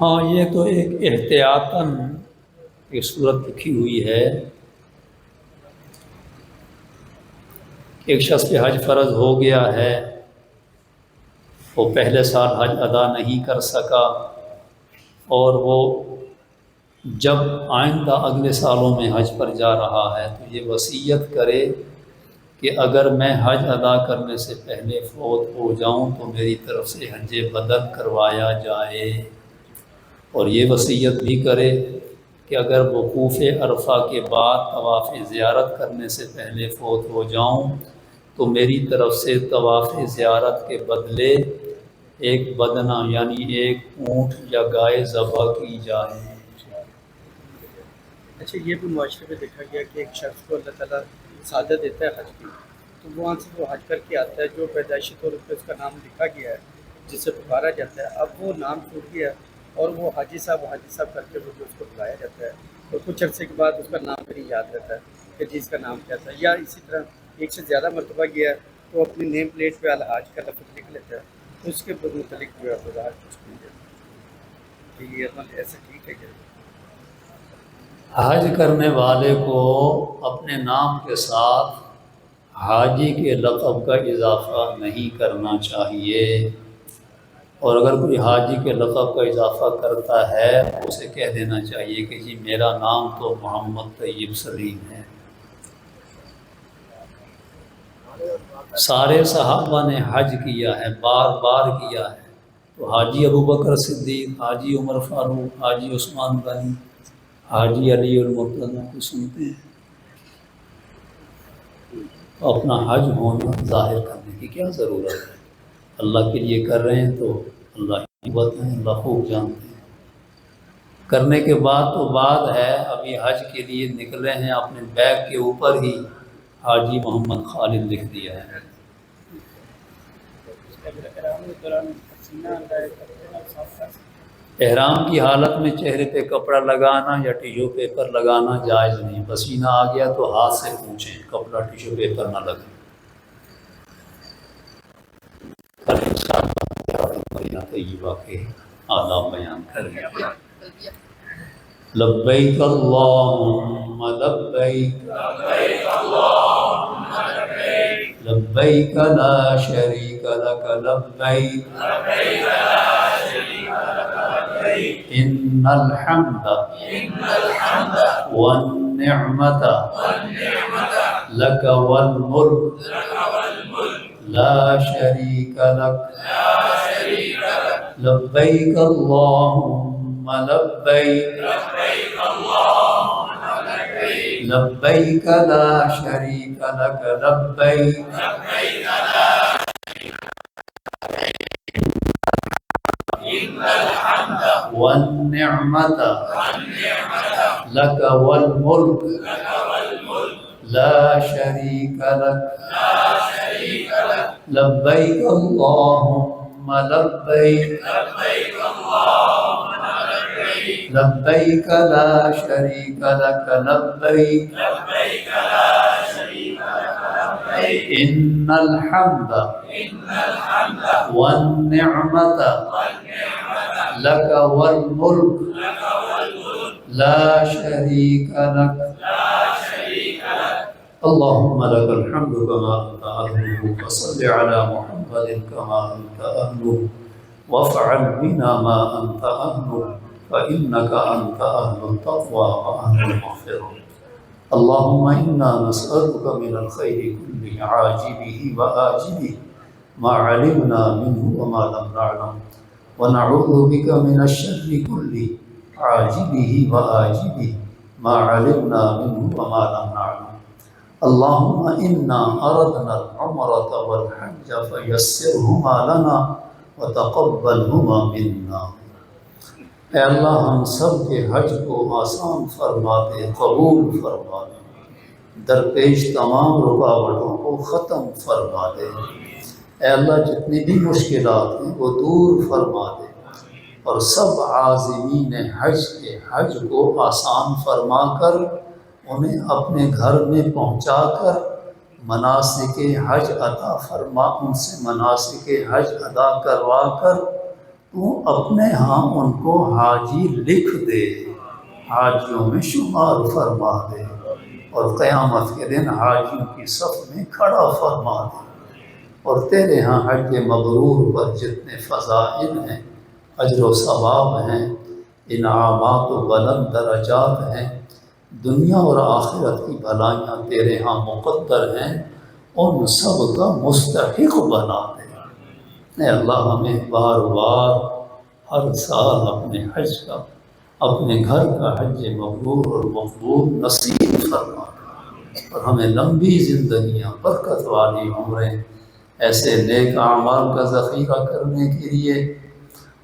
ہاں، یہ تو ایک احتیاطاً ایک صورت لکھی ہوئی ہے ایک شخص پہ حج فرض ہو گیا ہے، وہ پہلے سال حج ادا نہیں کر سکا، اور وہ جب آئندہ اگلے سالوں میں حج پر جا رہا ہے تو یہ وصیت کرے کہ اگر میں حج ادا کرنے سے پہلے فوت ہو جاؤں تو میری طرف سے حج بدل کروایا جائے، اور یہ وصیت بھی کرے کہ اگر وقوف عرفہ کے بعد طواف زیارت کرنے سے پہلے فوت ہو جاؤں تو میری طرف سے طواف زیارت کے بدلے ایک بدنہ یعنی ایک اونٹ یا گائے ذبح کی جائے۔ اچھا، یہ بھی معاشرے میں دیکھا گیا کہ ایک شخص کو اللہ تعالیٰ سعادت دیتا ہے حج کی، تو وہاں سے وہ حج کر کے آتا ہے، جو پیدائشی طور پہ اس کا نام لکھا گیا ہے جسے پکارا جاتا ہے، اب وہ نام چھوٹ گیا اور وہ حاجی صاحب کر کے وہ اس کو بلایا جاتا ہے، اور کچھ عرصے کے بعد اس کا نام بھی نہیں یاد رہتا ہے کہ جس کا نام کیا تھا، یا اسی طرح ایک سے زیادہ مرتبہ گیا ہے تو اپنی نیم پلیٹ پہ الحاج کا لفظ لکھ لیتا ہے، اس کے متعلق جو ہے وضاحت کچھ نہیں دیتا کہ یہ عمل ایسا ٹھیک ہے کہ حج کرنے والے کو اپنے نام کے ساتھ حاجی کے لقب کا اضافہ نہیں کرنا چاہیے، اور اگر کوئی حاجی کے لقب کا اضافہ کرتا ہے اسے کہہ دینا چاہیے کہ جی میرا نام تو محمد طیب سلیم ہے۔ سارے صحابہ نے حج کیا ہے، بار بار کیا ہے، تو حاجی ابوبکر صدیق، حاجی عمر فاروق، حاجی عثمان غنی، حاجی علی المرتضیٰ کو سنتے ہیں، اپنا حج ہونا ظاہر کرنے کی کیا ضرورت ہے؟ اللہ کے لیے کر رہے ہیں تو اللہ کی بات ہے، اللہ خوب جانتے ہیں۔ کرنے کے بعد تو بعد ہے، ابھی حج کے لیے نکلے ہیں، اپنے بیگ کے اوپر ہی حاجی محمد خالد لکھ دیا ہے۔ احرام کی حالت میں چہرے پہ کپڑا لگانا یا ٹیشو پیپر لگانا جائز نہیں، پسینہ آ گیا تو ہاتھ سے پوچھیں، کپڑا ٹیشو پیپر نہ لگے۔ مدینہ طیبہ کے آداب بیان کریں۔ لبیک اللہم لبیک، لبیک لا شریک لک لبیک، ان الحمد والنعمت لک والملک لا شریک لک، لبیک اللہم لبیک، لبیک لا شریک لک لبیک، والنعمت لک والملک لا شریک لک، لبیک اللہم لبیک، لبیک لا شریک لک لبیک، ان الحمد والنعمت لک والملک لا شریک لک، اللهم لك الحمد كما أنت أهله، فصل على محمد كما أنت أهله، وافعل بنا ما أنت أهله، فإنك أنت أهل التقوى وأهل المغفرة. اللهم إنا نسألك من الخير كله عاجله وآجله ما علمنا منه وما لم نعلم، ونعوذ بك من الشر كله عاجله وآجله ما علمنا منه وما لم نعلم. اللهم إنا أردنا العمرة والحج فيسرهما لنا وتقبلهما منا. اے اللہ ہم سب کے حج کو آسان فرما دے، قبول فرما دے، درپیش تمام رکاوٹوں کو ختم فرما دے۔ اے اللہ جتنی بھی مشکلات ہیں وہ دور فرما دے، اور سب عازمین حج کے حج کو آسان فرما کر انہیں اپنے گھر میں پہنچا کر مناسک حج ادا فرما، ان سے مناسک حج ادا کروا کر تو اپنے ہاں ان کو حاجی لکھ دے، حاجیوں میں شمار فرما دے، اور قیامت کے دن حاجیوں کی صف میں کھڑا فرما دے، اور تیرے ہاں حج مبرور پر جتنے فضائل ہیں، اجر و ثواب ہیں، انعامات و بلند درجات ہیں، دنیا اور آخرت کی بھلائیاں تیرے ہاں مقدر ہیں، ان سب کا مستحق بنا دے۔ اے اللہ ہمیں بار بار ہر سال اپنے حج کا، اپنے گھر کا حج مبرور اور مقبول نصیب فرما، اور ہمیں لمبی زندگیاں، برکت والی عمریں، ایسے نیک اعمال کا ذخیرہ کرنے کے لیے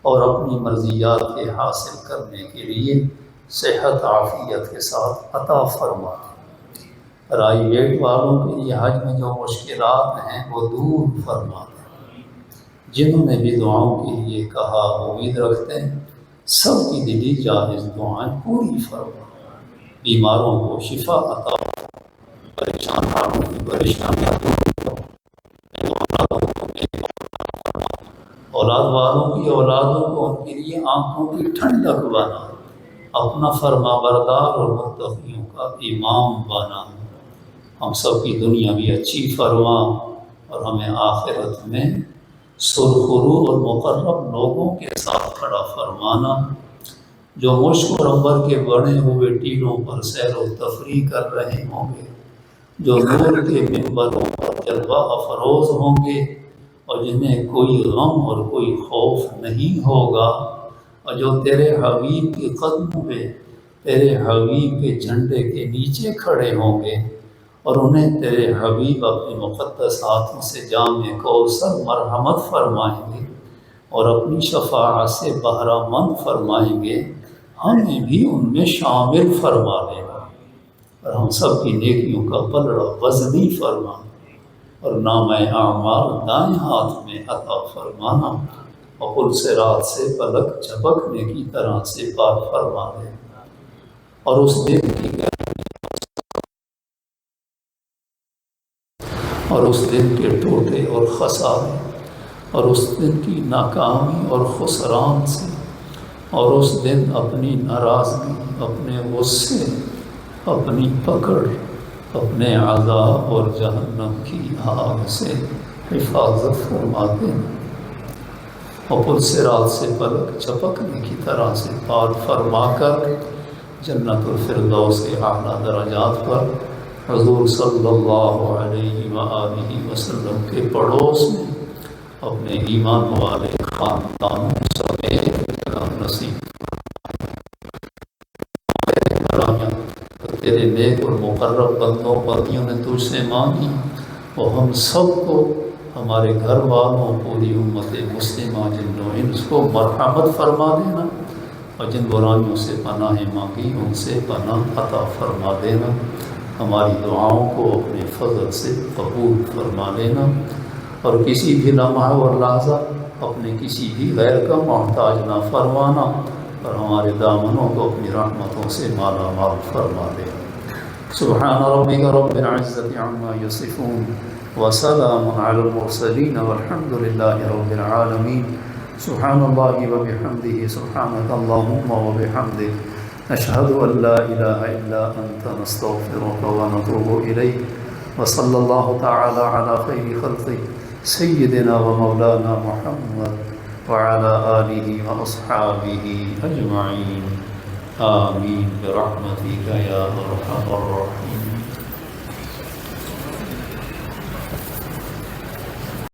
اور اپنی مرضیات کے حاصل کرنے کے لیے صحت عافیت کے ساتھ عطا فرما۔ پرائیویٹ والوں کے لیے حج میں جو مشکلات ہیں وہ دور فرما دیں۔ جنہوں نے بھی دعاؤں کے لیے کہا، امید رکھتے ہیں سب کی دلی جائز دعائیں پوری فرما، بیماروں کو شفا عطا، پریشان حالوں کی پریشانیاں دور کرو، اولاد والوں کی اولادوں کو ان کے لیے آنکھوں کی ٹھنڈک بنا، اپنا فرما بردار اور متقیوں کا امام بنا، ہم سب کی دنیا بھی اچھی فرما، اور ہمیں آخرت میں سرخرو اور مقرب لوگوں کے ساتھ کھڑا فرمانا، جو مشک اور عنبر کے بڑے ہوئے ٹیلوں پر سیر و تفریح کر رہے ہوں گے، جو نور کے منبروں پر جلوہ افروز ہوں گے، اور جنہیں کوئی غم اور کوئی خوف نہیں ہوگا، اور جو تیرے حبیب کے قدموں پہ، تیرے حبیب کے جھنڈے کے نیچے کھڑے ہوں گے، اور انہیں تیرے حبیب اپنے مقدس ہاتھوں سے جام کوثر مرحمت فرمائیں گے اور اپنی شفاعت سے بہرہ مند فرمائیں گے، ہمیں بھی ان میں شامل فرما لینا، اور ہم سب کی نیکیوں کا پلڑا وزنی فرما، اور نامہ اعمال دائیں ہاتھ میں عطا فرمانا، اور پل صراط سے پلک جھپکنے کی طرح سے پار فرما دینا، اور اس دن کی اور اس دن کے ٹوٹے اور خسارے، اور اس دن کی ناکامی اور خسران سے، اور اس دن اپنی ناراضگی، اپنے غصے، اپنی پکڑ، اپنے عذاب اور جہنم کی آگ سے حفاظت فرما دینا، اور پل صراط سے پلک جھپکنے کی طرح سے پار فرما کر جنت الفردوس کے اعلیٰ درجات پر حضور صلی اللہ علیہ وآلہ وسلم کے پڑوس میں اپنے ایمان والے خاندانوں سمیت جگہ نصیب تیرے نیک اور مقرب بندوں بندیوں نے تجھ سے مانگی، وہ ہم سب کو، ہمارے گھر والوں، پوری امت مسلمہ جن و انس کو مرحمت فرما دینا، اور جن برائیوں سے پناہ مانگی ان سے پناہ عطا فرما دینا، ہماری دعاؤں کو اپنے فضل سے قبول فرما لینا، اور کسی بھی لمحہ اور لحظہ اپنے کسی بھی غیر کا محتاج نہ فرمانا، اور ہمارے دامنوں کو اپنی رحمتوں سے مالا مال فرما دینا۔ سبحان ربک رب العزة عما یصفون وسلام علی المرسلین والحمد للہ رب العالمین۔ سبحان اللہ وبحمدہ، سبحانک اللہم وبحمدک، نشہد ان لا الہ الا انت، نستغفرک ونتوب الیک، وصلی اللہ تعالی علی خیر خلقہ سیدنا ومولانا محمد وعلی آلہ واصحابہ اجمعین، آمین برحمتک یا ارحم الراحمین۔